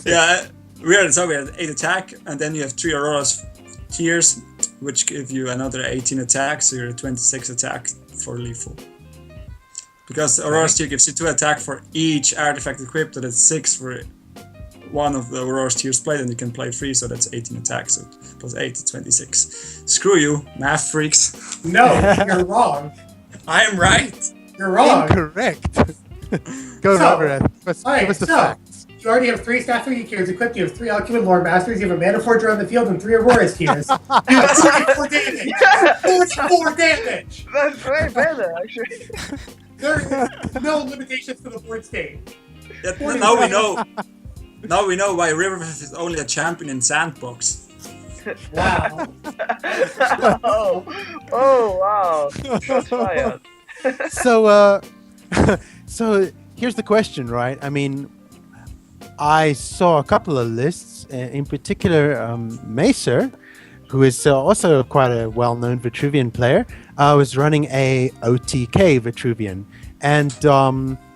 Yeah, we are at 8 attack, and then you have 3 Aurora's Tears, which give you another 18 attack, so you're at 26 attack for lethal. Because Aurora's Tear gives you 2 attack for each artifact equipped, so that's 6 for one of the Aurora's Tears played, and you can play 3, so that's 18 attack, so plus 8 to 26. Screw you, math freaks. No, you're wrong. I am right. You're wrong. Incorrect. Go, Ryvirath. Give us the facts. You already have 3 Staff of Ikirs equipped. You have 3 Alchemy Lord Masters. You have a Mana Forger on the field and 3 Aurora's Tears. You have 44 damage. 44 damage. That's way better, actually. There is no limitations to the board state. Yeah, now we know. Now we know why Ryvirath is only a champion in Sandbox. Wow. Oh wow. Shots fired. So, so here's the question, right? I mean, I saw a couple of lists, in particular, Macer, who is also quite a well-known Vetruvian player, was running a OTK Vetruvian, and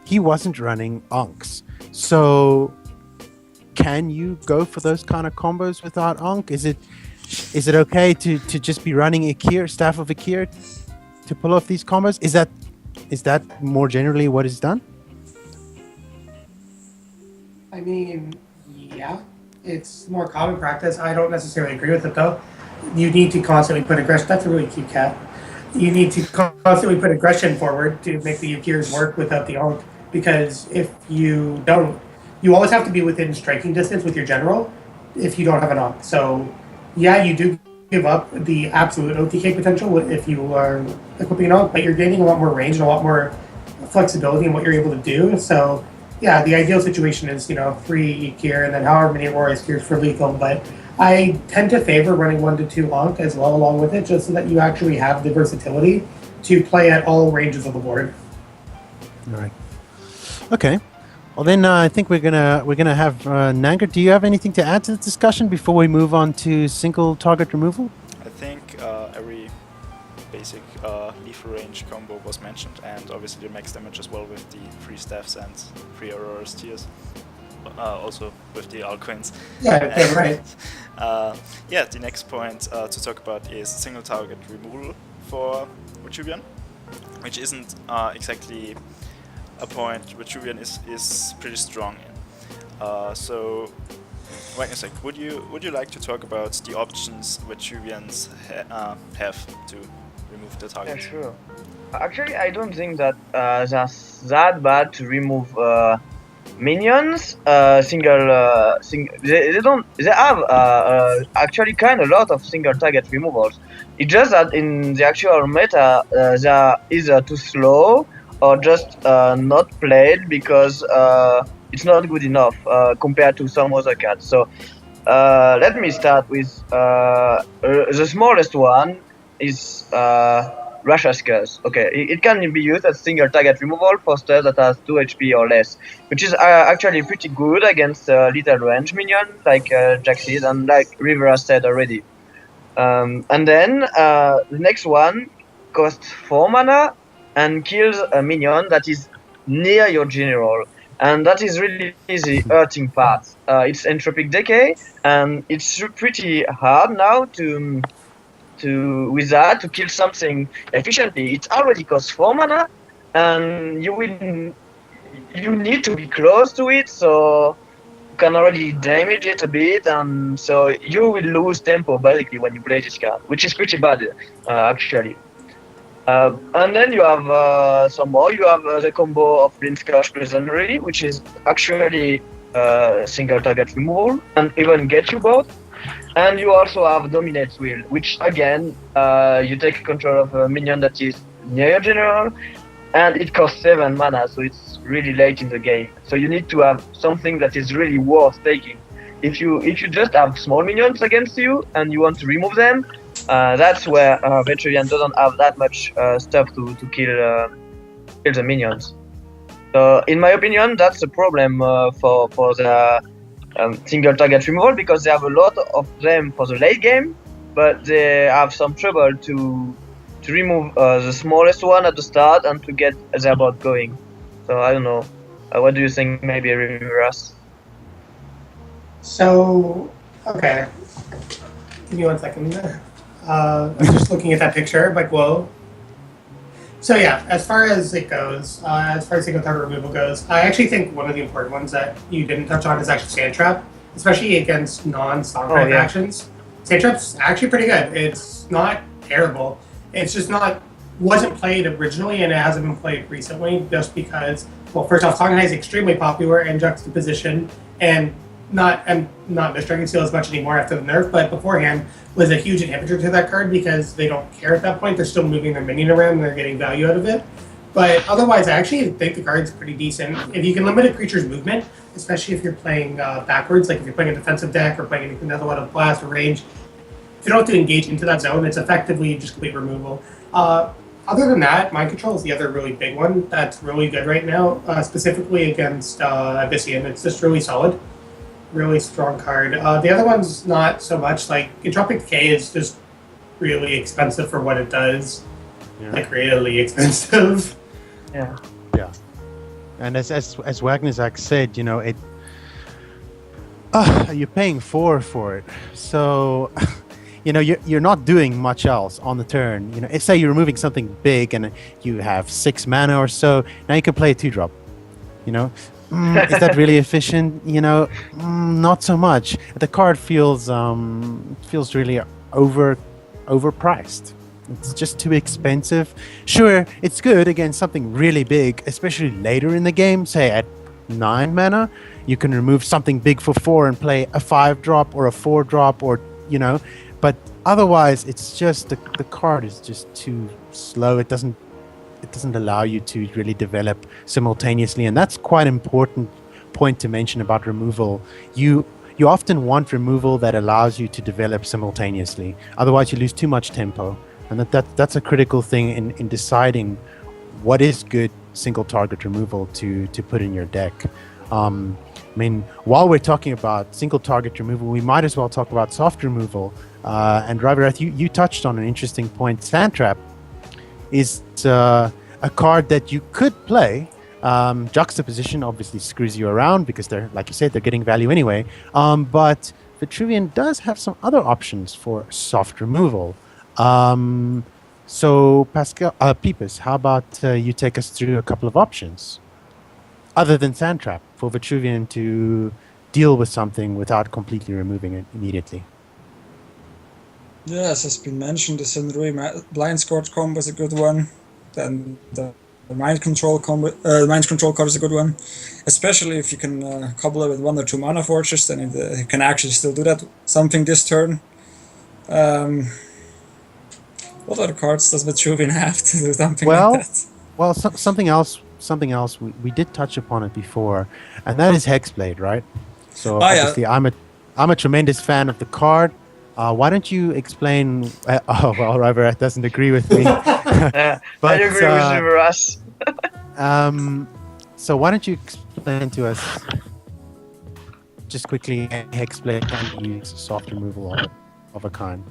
he wasn't running Unks. So, can you go for those kind of combos without Unk? Is it okay to just be running Ikir, Staff of Ikir, to pull off these combos? Is that more generally what is done? I mean, yeah, it's more common practice. I don't necessarily agree with it, though. You need to constantly put aggression. That's a really cute cat. You need to constantly put aggression forward to make the Ikirs work without the Ankh, because if you don't, you always have to be within striking distance with your general if you don't have an Ankh. So, yeah, you do give up the absolute OTK potential if you are equipping an Ankh, but you're gaining a lot more range and a lot more flexibility in what you're able to do. So, yeah, the ideal situation is, 3 Ikir and then however many Aurora's Tears for lethal, but I tend to favor running 1 to 2 Ankh as well along with it, just so that you actually have the versatility to play at all ranges of the board. All right. Okay. Well, then I think we're gonna have Nanger. Do you have anything to add to the discussion before we move on to single target removal? I think every basic lethal range combo was mentioned, and obviously the max damage as well with the 3 staffs and 3 Aurora's Tears. Also with the Alcoins. Yeah, okay, right. Yeah, the next point to talk about is single target removal for Vetruvian, which isn't exactly a point Vetruvian is pretty strong in. So, Wagnozac, would you like to talk about the options Vetruvians have to remove the Yeah, target? sure. Actually, I don't think that that's that bad to remove minions. They don't. They have actually kind of a lot of single target removals. It's just that in the actual meta, they are either too slow or just not played because it's not good enough compared to some other cards. So let me start with the smallest one is Russia's Curse. Okay, it can be used as single target removal for stuff that has 2 HP or less, which is actually pretty good against little range minion like Jaxid and like Ryvirath said already. And then the next one costs 4 mana and kills a minion that is near your general. And that is really the hurting part. It's entropic decay, and it's pretty hard now to with that to kill something efficiently. It already costs 4 mana, and you need to be close to it, so you can already damage it a bit, and so you will lose tempo basically when you play this card, which is pretty bad actually. And then you have some more. You have the combo of Blitzcrush Legendary, which is actually single target removal and even get you both. And you also have Dominate's Will, which again, you take control of a minion that is near your general, and it costs 7 mana, so it's really late in the game. So you need to have something that is really worth taking. If you just have small minions against you and you want to remove them, that's where Vetruvian doesn't have that much stuff to kill the minions. So in my opinion, that's a problem for the single target removal, because they have a lot of them for the late game, but they have some trouble to remove the smallest one at the start and to get their bot going. So I don't know. What do you think? Maybe Ryvirath? So, okay. Give me 1 second. I'm just looking at that picture, like, whoa. So yeah, as far as it goes, as far as single target removal goes, I actually think one of the important ones that you didn't touch on is actually Sand Trap, especially against non-Soundcloud actions. Sand Trap's actually pretty good. It's not terrible. It's just wasn't played originally, and it hasn't been played recently just because, well, first off, Songhai is extremely popular in juxtaposition, and not Dragon Seal as much anymore after the nerf, but beforehand was a huge inhibitor to that card because they don't care at that point. They're still moving their minion around and they're getting value out of it. But otherwise, I actually think the card's pretty decent. If you can limit a creature's movement, especially if you're playing backwards, like if you're playing a defensive deck or playing anything that's a lot of blast or range, if you don't have to engage into that zone, it's effectively just complete removal. Other than that, Mind Control is the other really big one that's really good right now, specifically against Abyssian. It's just really solid. Really strong card. The other one's not so much. Like Entropic Decay is just really expensive for what it does. Yeah. Like really expensive. Yeah. Yeah. And as Wagnozac said, you know, it. You're paying 4 for it, so you know you're not doing much else on the turn. You know, say you're removing something big and you have 6 mana or so. Now you can play a 2-drop. You know. Is that really efficient? You know, not so much. The card feels really overpriced. It's just too expensive. Sure, it's good against something really big, especially later in the game. Say at 9 mana, you can remove something big for 4 and play a 5-drop or a 4-drop, or you know. But otherwise, it's just the card is just too slow. It doesn't allow you to really develop simultaneously, and that's quite an important point to mention about removal. You often want removal that allows you to develop simultaneously. Otherwise, you lose too much tempo, and that's a critical thing in deciding what is good single target removal to put in your deck. I mean, while we're talking about single target removal, we might as well talk about soft removal. And Ryvirath, you touched on an interesting point. Sand Trap is a card that you could play. Juxtaposition obviously screws you around because they're, like you said, they're getting value anyway. But Vetruvian does have some other options for soft removal. So Pascal, Peepus, how about you take us through a couple of options? other than Sand Trap, for Vetruvian to deal with something without completely removing it immediately. Yes, as been mentioned, the Sunrui Blind Scourge combo is a good one. Then the Mind Control combo, Mind Control card is a good one. Especially if you can couple it with 1 or 2 Mana Forges, then it can actually still do that something this turn. What other cards does Vetruvian have to do something like that? Well, something else we did touch upon it before, and that is Hexblade, right? So obviously I'm a tremendous fan of the card. Why don't you explain? Ryvirath doesn't agree with me. But I agree with Ryvirath. So why don't you explain to us just quickly Hexblade can use soft removal of a kind?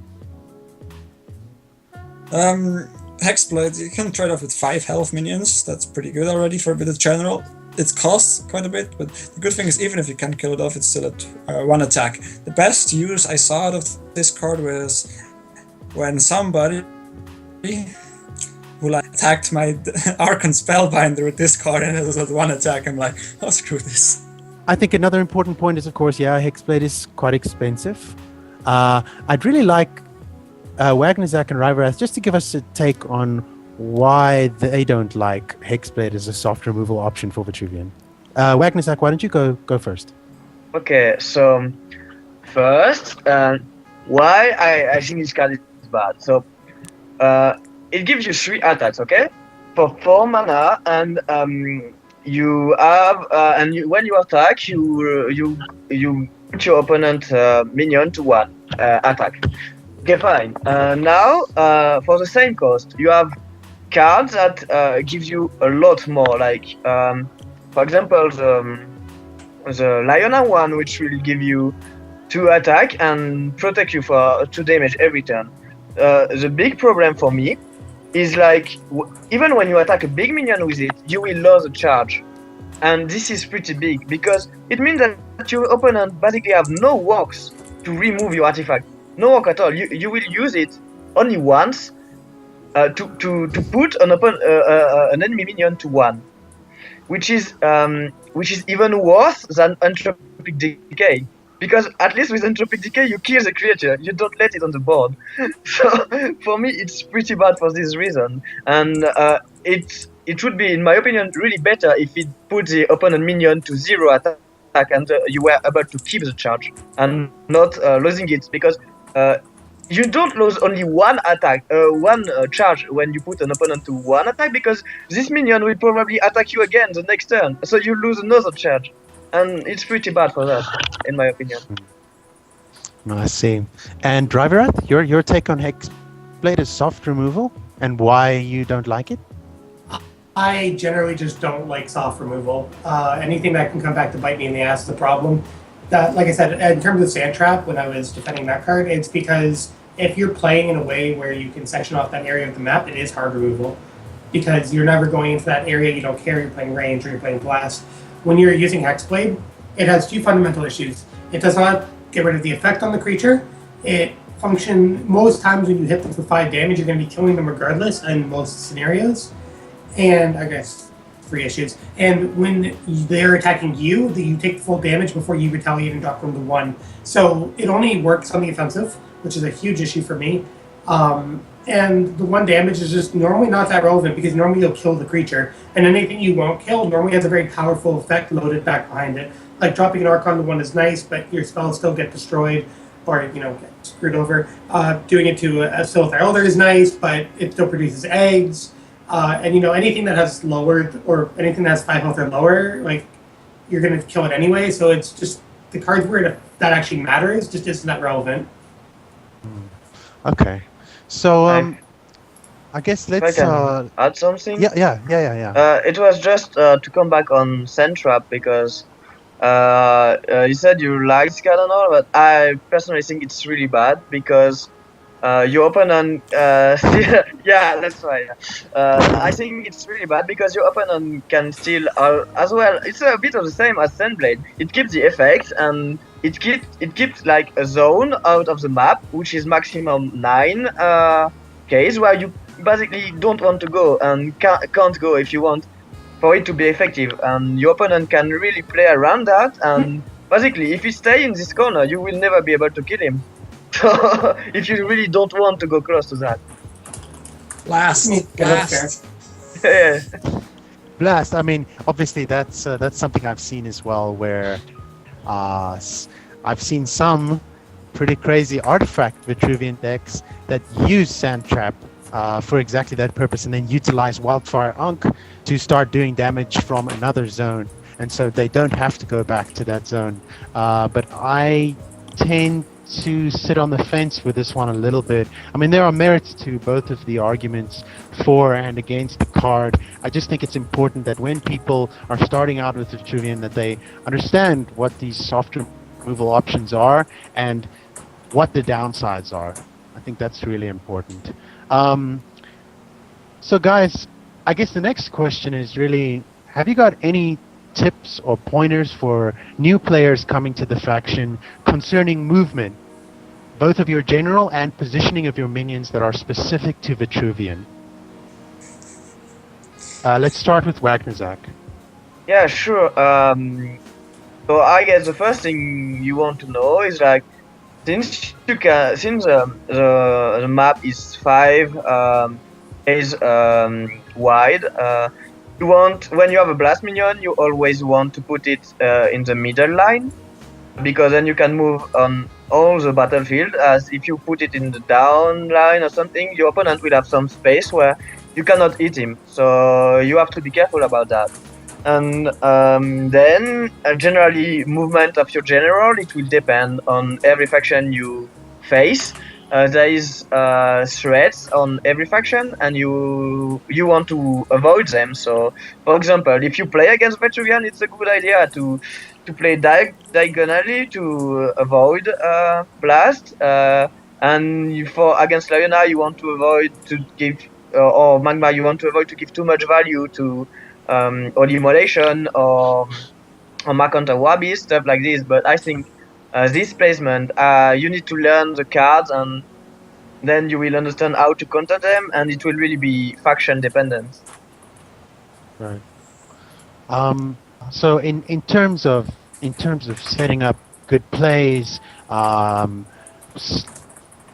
Hexblade, you can trade off with 5 health minions. That's pretty good already for a bit of general. It costs quite a bit, but the good thing is even if you can kill it off, it's still at 1 attack. The best use I saw out of this card was when somebody who attacked my Archon Spellbinder with this card and it was at 1 attack. I'm like, oh, screw this. I think another important point is, of course, Hexblade is quite expensive. I'd really like Wagnozac and Ryvirath just to give us a take on why they don't like Hexblade as a soft removal option for Vetruvian. Wagnozac, why don't you go first? Okay, so first, why I think this card is bad. So it gives you 3 attacks, okay, for 4 mana, and you have when you attack, you put your opponent minion to 1 attack. Okay, fine. Now for the same cost, you have cards that gives you a lot more, like for example the Liona one, which will give you 2 attack and protect you for 2 damage every turn. The big problem for me is like even when you attack a big minion with it, you will lose a charge, and this is pretty big because it means that your opponent basically have no works to remove your artifact, no work at all. You will use it only once. To put an enemy minion to 1, which is even worse than Entropic Decay, because at least with Entropic Decay you kill the creature, you don't let it on the board. So for me it's pretty bad for this reason, and it would be, in my opinion, really better if it put the opponent minion to 0 attack and you were able to keep the charge and not losing it, because you don't lose only 1 attack, charge when you put an opponent to 1 attack, because this minion will probably attack you again the next turn, so you lose another charge, and it's pretty bad for that, in my opinion. I see. And Ryvirath, your take on Hexblade is soft removal, and why you don't like it? I generally just don't like soft removal. Anything that can come back to bite me in the ass is a problem. That, like I said, in terms of Sand Trap, when I was defending that card, it's because if you're playing in a way where you can section off that area of the map, it is hard removal. Because you're never going into that area, you don't care, you're playing range or you're playing blast. When you're using Hexblade, it has 2 fundamental issues. It does not get rid of the effect on the creature. It functions, most times when you hit them for 5 damage, you're going to be killing them regardless in most scenarios. And I guess 3 issues. And when they're attacking you, you take full damage before you retaliate and drop them to 1. So it only works on the offensive, which is a huge issue for me. And the 1 damage is just normally not that relevant because normally you'll kill the creature. And anything you won't kill normally has a very powerful effect loaded back behind it. Like dropping an Archon to 1 is nice, but your spells still get destroyed or, get screwed over. Doing it to a Silith Elder is nice, but it still produces eggs. And anything that has lowered or anything that has 5 health or lower, like you're gonna kill it anyway. So it's just the cards where that actually matters just isn't that relevant. Okay, so I guess let's add something. Yeah. It was just to come back on Sand Trap because you said you like this card and all, but I personally think it's really bad because your opponent that's right. I think it's really bad because your opponent can steal as well. It's a bit of the same as Sandblade. It keeps the effects and it keeps like a zone out of the map, which is maximum 9 case where you basically don't want to go and can't go if you want. for it to be effective, and your opponent can really play around that. And basically, if you stay in this corner, you will never be able to kill him. So if you really don't want to go close to that, Blast. Yeah, that's fair. yeah. Blast. I mean, obviously that's something I've seen as well, where I've seen some pretty crazy artifact Vetruvian decks that use Sand Trap for exactly that purpose, and then utilize Wildfire Ankh to start doing damage from another zone, and so they don't have to go back to that zone. But I tend to sit on the fence with this one a little bit. I mean, there are merits to both of the arguments for and against the card. I just think it's important that when people are starting out with Vetruvian, that they understand what these soft removal options are and what the downsides are. I think that's really important. So guys, I guess the next question is really, have you got any tips or pointers for new players coming to the faction concerning movement, both of your general and positioning of your minions that are specific to Vetruvian? Let's start with Wagnozac. Yeah, sure. So I guess the first thing you want to know is like, since the map is 5 is wide, you want, when you have a blast minion, you always want to put it in the middle line, because then you can move on all the battlefield. As if you put it in the down line or something, your opponent will have some space where you cannot hit him. So you have to be careful about that. And then generally movement of your general, it will depend on every faction you face. There is threats on every faction, and you want to avoid them. So, for example, if you play against Vetruvian, it's a good idea to play diagonally to avoid blast. And for against Leona, you want to avoid to give, or Magma, you want to avoid to give too much value to or Immolation or Marcounter Wabi, stuff like this. But I think this placement, you need to learn the cards, and then you will understand how to counter them, and it will really be faction dependent. Right. So in terms of setting up good plays,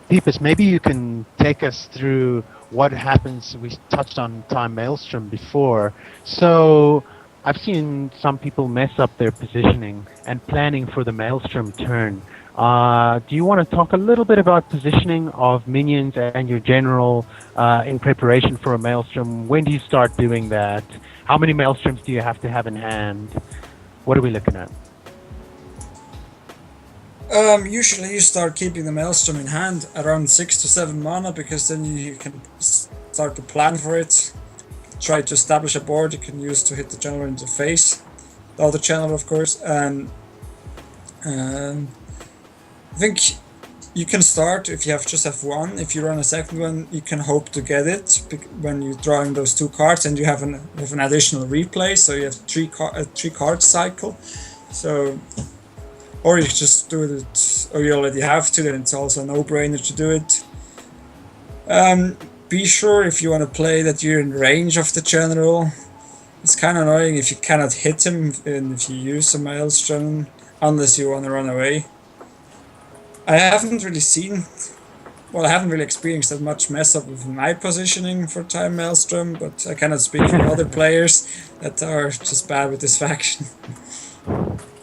Peepus, maybe you can take us through what happens. We touched on Time Maelstrom before. So I've seen some people mess up their positioning and planning for the Maelstrom turn. Do you want to talk a little bit about positioning of minions and your general in preparation for a Maelstrom? When do you start doing that? How many Maelstroms do you have to have in hand? What are we looking at? Usually you start keeping the Maelstrom in hand around 6 to 7 mana, because then you can start to plan for it. Try to establish a board you can use to hit the general in the face. The other channel, of course. And I think you can start if you just have one. If you run a second one, you can hope to get it when you're drawing those 2 cards, and you have an additional replay, so you have a 3 card cycle. So, or you just do it, or you already have to, then it's also a no-brainer to do it. Be sure if you want to play that you're in range of the general. It's kind of annoying if you cannot hit him and if you use a Maelstrom, unless you want to run away. I haven't really experienced that much mess up with my positioning for Time Maelstrom, but I cannot speak for other players that are just bad with this faction.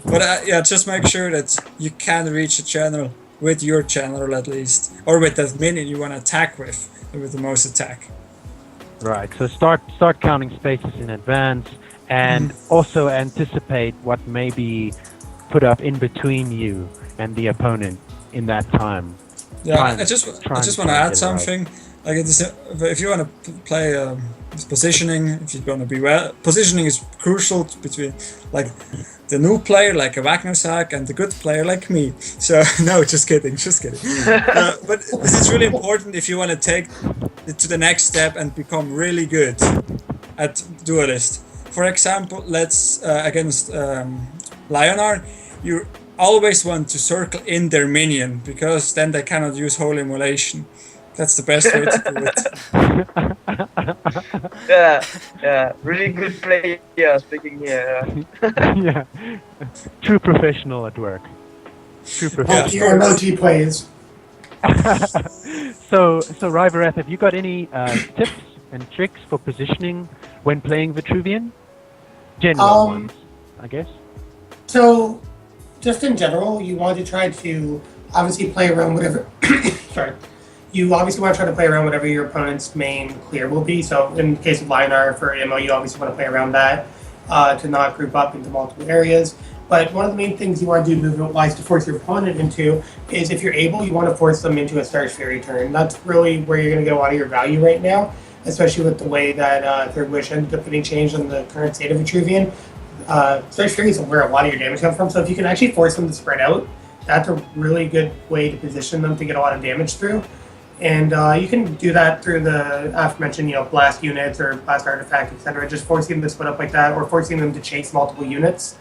But yeah, just make sure that you can reach a general with your general at least, or with that minion you want to attack with the most attack. Right. So start counting spaces in advance, and also anticipate what may be put up in between you and the opponent in that time. Yeah, I just want to add something. Like if you want to play positioning, if you want to be positioning is crucial between like the new player like a Wagnozac and the good player like me. So no, just kidding. But this is really important if you want to take it to the next step and become really good at Duelyst. For example, let's against Leonard, you always want to circle in their minion, because then they cannot use Holy Immolation. That's the best way to do it. Yeah, really good player speaking here. Yeah, true professional at work. True Yeah, professional. of Your course. emoji plays. So Ryvirath, have you got any tips and tricks for positioning when playing Vetruvian? General ones, I guess. So, just in general, you want to try to obviously play around whatever. Sorry. You obviously want to try to play around whatever your opponent's main clear will be. So, in the case of Linar for ammo, you obviously want to play around that to not group up into multiple areas. But one of the main things you want to do movement-wise to force your opponent into is, if you're able, you want to force them into a Star's Fury turn. That's really where you're going to get a lot of your value right now, especially with the way that Third Wish ended up getting changed in the current state of Vetruvian. Star's Fury is where a lot of your damage comes from, so if you can actually force them to spread out, that's a really good way to position them to get a lot of damage through. And you can do that through the aforementioned, blast units or blast artifact, etc. Just forcing them to split up like that, or forcing them to chase multiple units.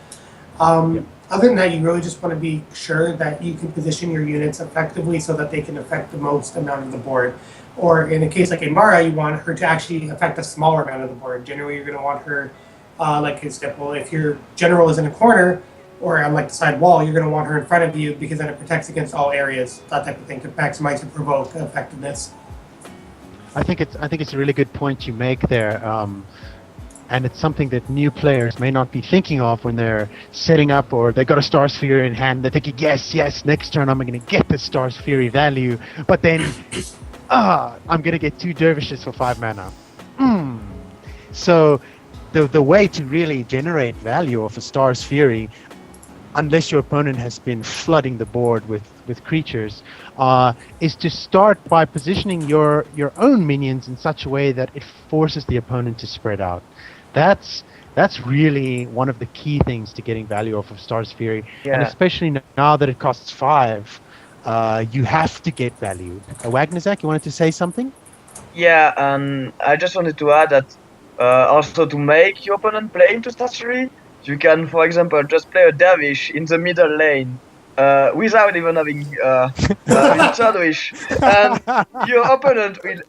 Other than that, you really just want to be sure that you can position your units effectively so that they can affect the most amount of the board. Or in a case like Amara, you want her to actually affect a smaller amount of the board. Generally, you're going to want her, like a stipple, if your general is in a corner or on like the side wall, you're going to want her in front of you because then it protects against all areas, that type of thing, to maximize and provoke effectiveness. I think it's a really good point you make there. And it's something that new players may not be thinking of when they're setting up, or they got a Star's Fury in hand. They're thinking, yes, next turn I'm going to get the Star's Fury value. But then, I'm going to get 2 dervishes for 5 mana. So the way to really generate value of a Star's Fury, unless your opponent has been flooding the board with creatures, is to start by positioning your own minions in such a way that it forces the opponent to spread out. That's really one of the key things to getting value off of Star's Fury, and especially now that it costs 5, you have to get value. Wagnozac, you wanted to say something? Yeah, and I just wanted to add that also to make your opponent play into Star's Fury, you can, for example, just play a Dervish in the middle lane without even having Third Wish, and your opponent will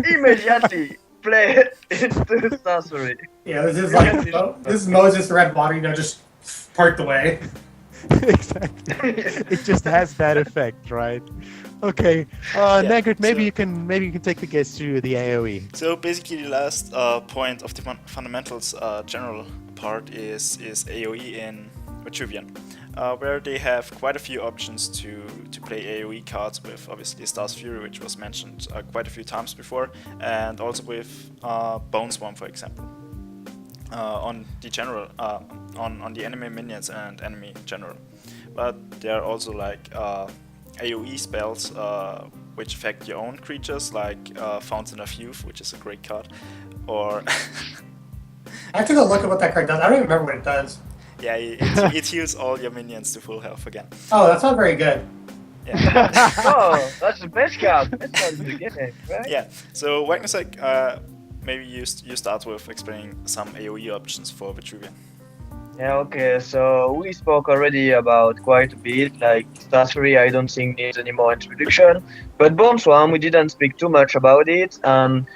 immediately play into Star's Fury. Yeah, this is like this is Moses Red Water, just part the way. Exactly. It just has that effect, right? Okay, Nagrit, maybe you can take the guests through the AOE. So basically, the last point of the fundamentals general part is AOE in Vetruvian, where they have quite a few options to play AOE cards with. Obviously, Star's Fury, which was mentioned quite a few times before, and also with Bone Swarm, for example. On the general, on the enemy minions and enemy general, but there are also like AOE spells which affect your own creatures, like Fountain of Youth, which is a great card, or I took a look at what that card does. I don't even remember what it does. yeah, it heals all your minions to full health again. Oh, that's not very good. Yeah. Oh, that's the best card. Best card in the game, right? Yeah. So Wagnozac, maybe you start with explaining some AOE options for Vetruvian. Yeah, okay, so we spoke already about quite a bit, like Star's Fury I don't think needs any more introduction, but Bone Swarm we didn't speak too much about it, and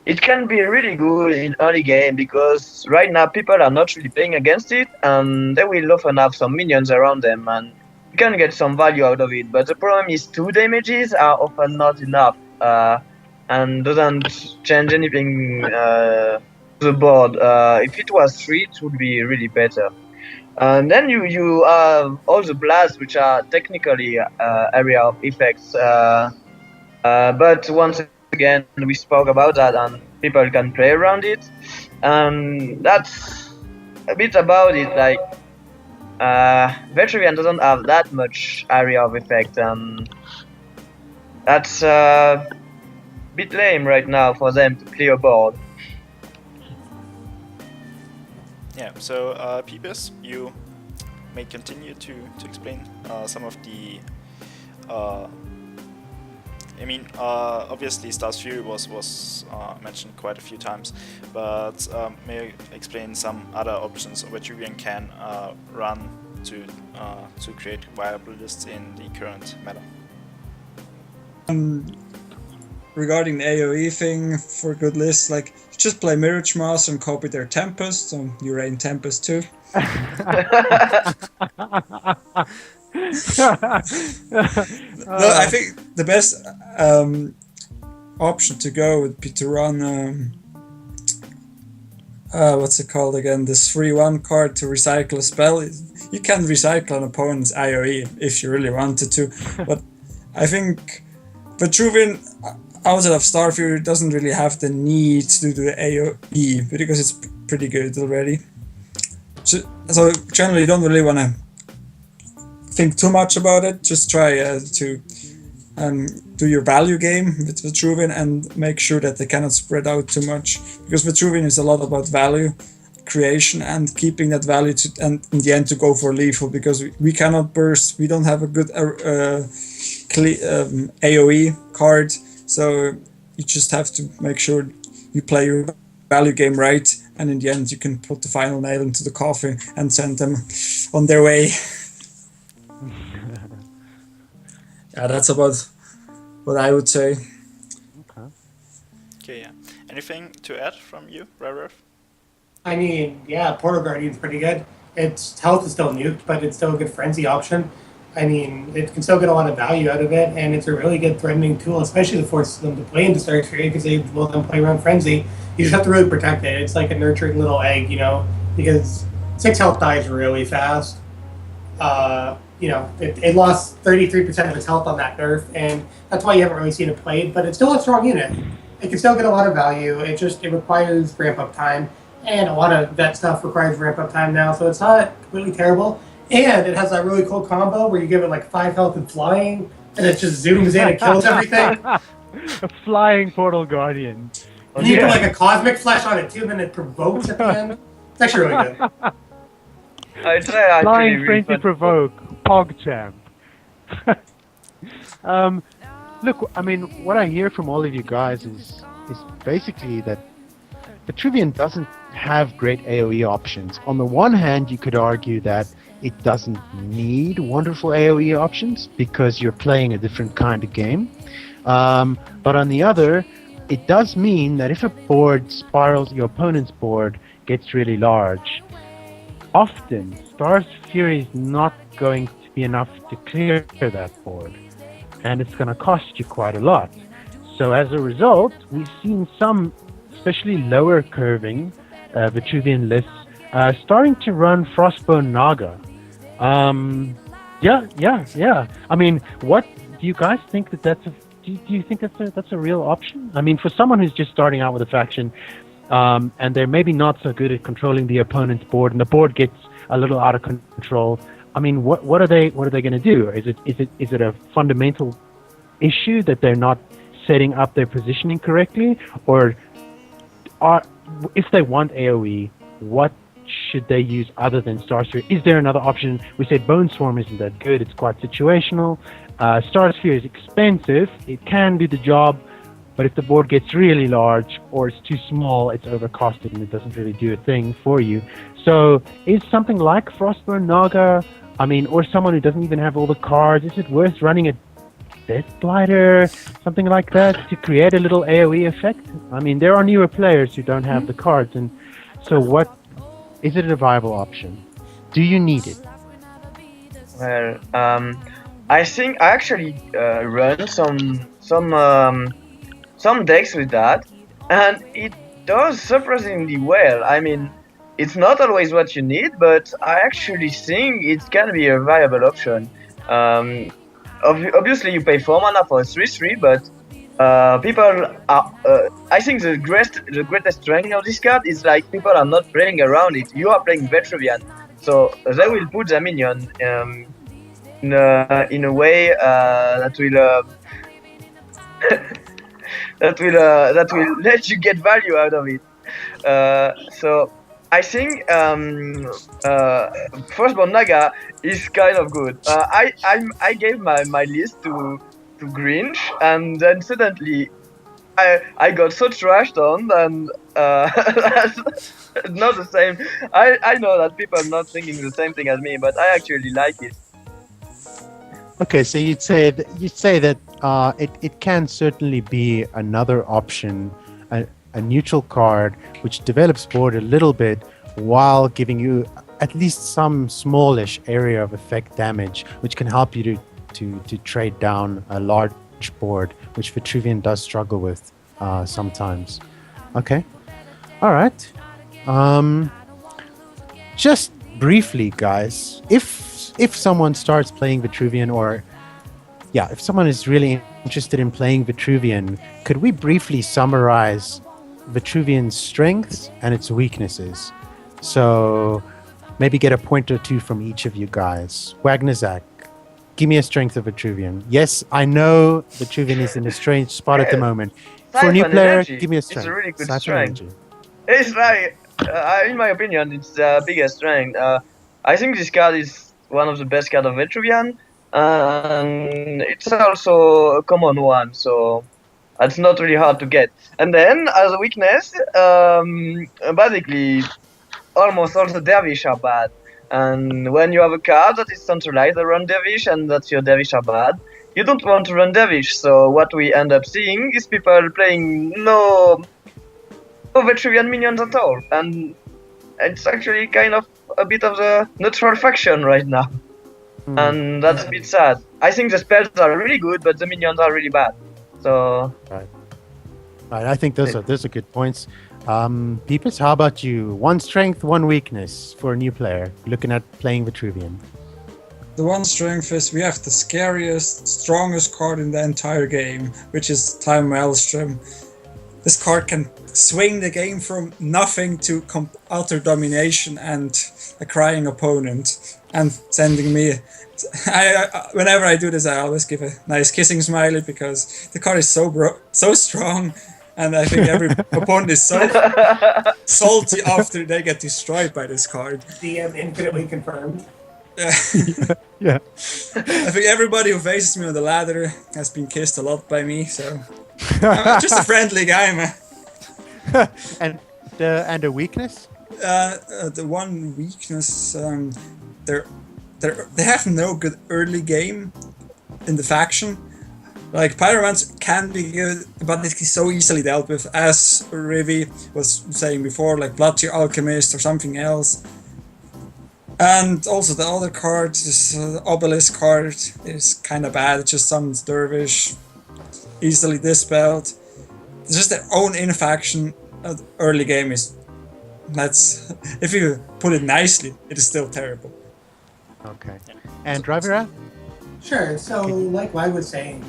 it can be really good in early game because right now people are not really playing against it, and they will often have some minions around them, and you can get some value out of it, but the problem is 2 damages are often not enough, and doesn't change anything the board. If it was 3, it would be really better. And then you have all the blasts, which are technically area of effects. But once again, we spoke about that, and people can play around it. And that's a bit about it. Like Vetruvian doesn't have that much area of effect, and that's a bit lame right now for them to clear board. Yeah, so Peepus, you may continue to explain some of the. Obviously, Star's Fury was mentioned quite a few times, but may you explain some other options Vetruvian can run to create viable lists in the current meta? regarding the AoE thing for good lists, like just play Mirage Master and copy their Tempest, so you rain Tempest too. Uh, No, I think the best option to go would be to run what's it called again? This 3/1 card to recycle a spell. You can recycle an opponent's AoE if you really wanted to, but I think Vetruvian outside of Starfury doesn't really have the need to do the AoE because it's pretty good already. So generally, you don't really want to think too much about it. Just try to do your value game with Vetruvian and make sure that they cannot spread out too much, because Vetruvian is a lot about value creation and keeping that value to, and in the end to go for lethal, because we cannot burst. We don't have a good AoE card, so you just have to make sure you play your value game right, and in the end you can put the final nail into the coffin and send them on their way. Yeah, that's about what I would say. Okay, yeah. Anything to add from you, Ryvirath? I mean, yeah, Portal Guardian's pretty good. Its health is still nuked, but it's still a good frenzy option. I mean, it can still get a lot of value out of it, and it's a really good threatening tool, especially to force them to play into Starfury, because they will then play around frenzy. You just have to really protect it. It's like a nurturing little egg, you know, because 6 health dies really fast. You know, it lost 33% of its health on that nerf, and that's why you haven't really seen it played, but it's still a strong unit. It can still get a lot of value. It requires ramp up time, and a lot of that stuff requires ramp up time now, so it's not completely terrible. And it has that really cool combo where you give it like 5 health and flying, and it just zooms in and kills everything. A flying Portal Guardian. And you put like a cosmic flash on it too, and then it provokes at the end. It's actually really good. I try Flying actually Frenzy Provoke, PogChamp. Look, I mean, what I hear from all of you guys is basically that Vetruvian doesn't have great AoE options. On the one hand, you could argue that it doesn't need wonderful AoE options because you're playing a different kind of game. But on the other, it does mean that if a board spirals, your opponent's board gets really large, often Star's Fury is not going to be enough to clear that board, and it's going to cost you quite a lot. So as a result, we've seen some, especially lower curving Vetruvian lists, starting to run Frostbone Naga. Yeah. I mean, what do you guys think that's a? Do you think that's a real option? I mean, for someone who's just starting out with a faction, and they're maybe not so good at controlling the opponent's board, and the board gets a little out of control. I mean, what are they going to do? Is it a fundamental issue that they're not setting up their positioning correctly, or if they want AoE, what should they use other than Starsphere? Is there another option? We said Bone Swarm isn't that good. It's quite situational. Starsphere is expensive. It can do the job, but if the board gets really large or it's too small, it's overcosted and it doesn't really do a thing for you. So is something like Frostburn Naga, I mean, or someone who doesn't even have all the cards, is it worth running a Death Blighter, something like that, to create a little AoE effect? I mean, there are newer players who don't have the cards, and so what, is it a viable option? Do you need it? Well, I think I actually run some decks with that, and it does surprisingly well. I mean, it's not always what you need, but I actually think it can be a viable option. Obviously, you pay 4 mana for a 3/3, but people are. I think the greatest strength of this card is like people are not playing around it. You are playing Vetruvian, so they will put the minion in a way that will that will let you get value out of it. So I think Frostborn Naga is kind of good. I gave my list to Grinch, and then suddenly I got so trashed on, and that's not the same. I know that people are not thinking the same thing as me, but I actually like it. Okay, so you'd say that it can certainly be another option, a neutral card which develops board a little bit while giving you at least some smallish area of effect damage, which can help you to trade down a large board, which Vetruvian does struggle with sometimes. Okay, all right. Just briefly, guys, if someone starts playing Vetruvian, or if someone is really interested in playing Vetruvian, could we briefly summarize Vetruvian's strengths and its weaknesses? So maybe get a point or two from each of you guys. Wagnozac, give me a strength of Vetruvian. Yes, I know Vetruvian is in a strange spot at the moment. For a new player, energy. give me a strength. It's a really good Siphon strength. energy. It's like, in my opinion, it's the biggest strength. I think this card is one of the best cards of Vetruvian, and it's also a common one, so it's not really hard to get. And then, as a weakness, basically, almost all the dervish are bad. And when you have a card that is centralized around dervish and that your dervish are bad, you don't want to run dervish. So what we end up seeing is people playing no Vetruvian minions at all. And it's actually kind of a bit of the neutral faction right now. And that's a bit sad. I think the spells are really good, but the minions are really bad. So Right, I think those are good points. Peepers, how about you? One strength, one weakness for a new player looking at playing Vetruvian. The one strength is we have the scariest, strongest card in the entire game, which is Time Maelstrom. This card can swing the game from nothing to utter domination and a crying opponent, and sending me. Whenever I do this, I always give a nice kissing smiley because the card is so strong, and I think every opponent is so salty after they get destroyed by this card. DM infinitely confirmed. Yeah. I think everybody who faces me on the ladder has been kissed a lot by me, so I'm just a friendly guy, man. And a weakness? The one weakness, they have no good early game in the faction. Like Pyromance can be good, but it is so easily dealt with, as Rivi was saying before, like Bloody Alchemist or something else. And also the other card, this Obelisk card, is kind of bad. It just summons Dervish, easily dispelled. It's just their own in-faction early game is... if you put it nicely, it is still terrible. Okay. And Ryvirath? Sure. So, like I was saying,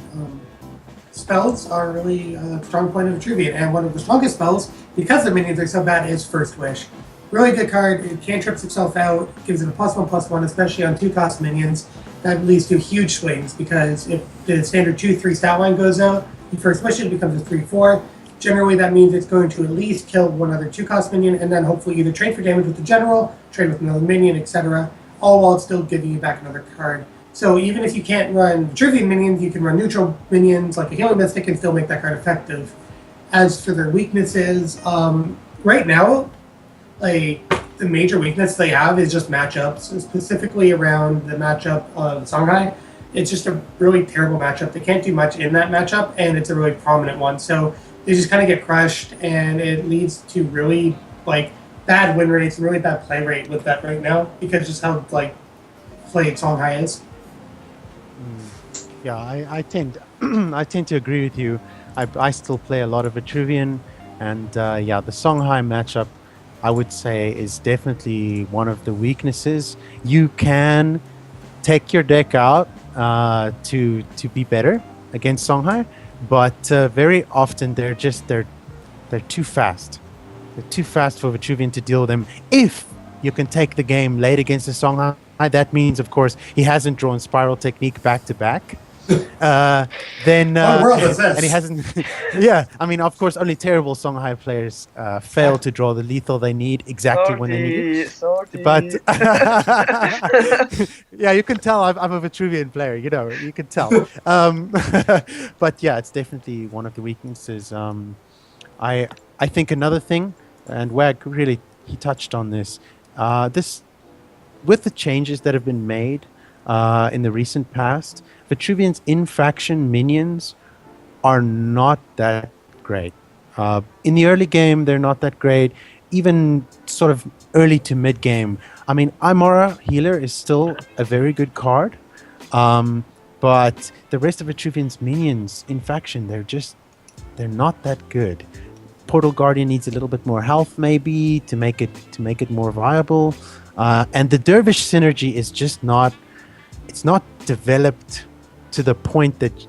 spells are really a strong point of Vetruvian, and one of the strongest spells, because the minions are so bad, is First Wish. Really good card. It cantrips itself out, gives it a +1/+1, especially on 2-cost minions. That leads to huge swings, because if the standard 2/3 stat line goes out, you First Wish it, becomes a 3/4. Generally, that means it's going to at least kill one other 2-cost minion, and then hopefully either trade for damage with the general, trade with another minion, etc., all while it's still giving you back another card. So even if you can't run Vetruvian minions, you can run neutral minions like a Healing Mystic and still make that card effective. As for their weaknesses, right now, like the major weakness they have is just matchups, specifically around the matchup of Songhai. It's just a really terrible matchup. They can't do much in that matchup, and it's a really prominent one. So they just kind of get crushed, and it leads to really bad win rates and really bad play rate with that right now, because just how played Songhai is. Yeah, I tend I tend to agree with you. I still play a lot of Vetruvian, and the Songhai matchup, I would say, is definitely one of the weaknesses. You can take your deck out to be better against Songhai, but very often they're too fast. They're too fast for Vetruvian to deal with them. If you can take the game late against the Songhai, that means, of course, he hasn't drawn Spiral Technique back to back. Then what world is this? and he hasn't. Yeah, I mean, of course, only terrible Songhai players fail to draw the lethal they need exactly when they need it. But yeah, you can tell I'm a Vetruvian player. You can tell. But yeah, it's definitely one of the weaknesses. I think another thing, and Wag really he touched on this. With the changes that have been made in the recent past, Vetruvian's in-faction minions are not that great. In the early game, they're not that great. Even sort of early to mid-game. I mean, Imara Healer is still a very good card. But the rest of Vetruvian's minions in faction, they're not that good. Portal Guardian needs a little bit more health, maybe, to make it more viable. And the Dervish synergy is just not developed to the point that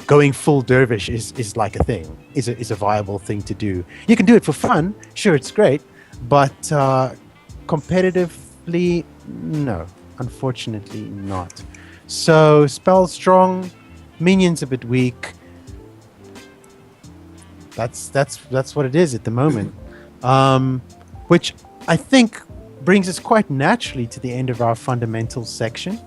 going full Dervish is like a thing, is a viable thing to do. You can do it for fun, sure, it's great, but competitively, no, unfortunately not. So spell strong, minions a bit weak. That's what it is at the moment. Which I think brings us quite naturally to the end of our fundamentals section.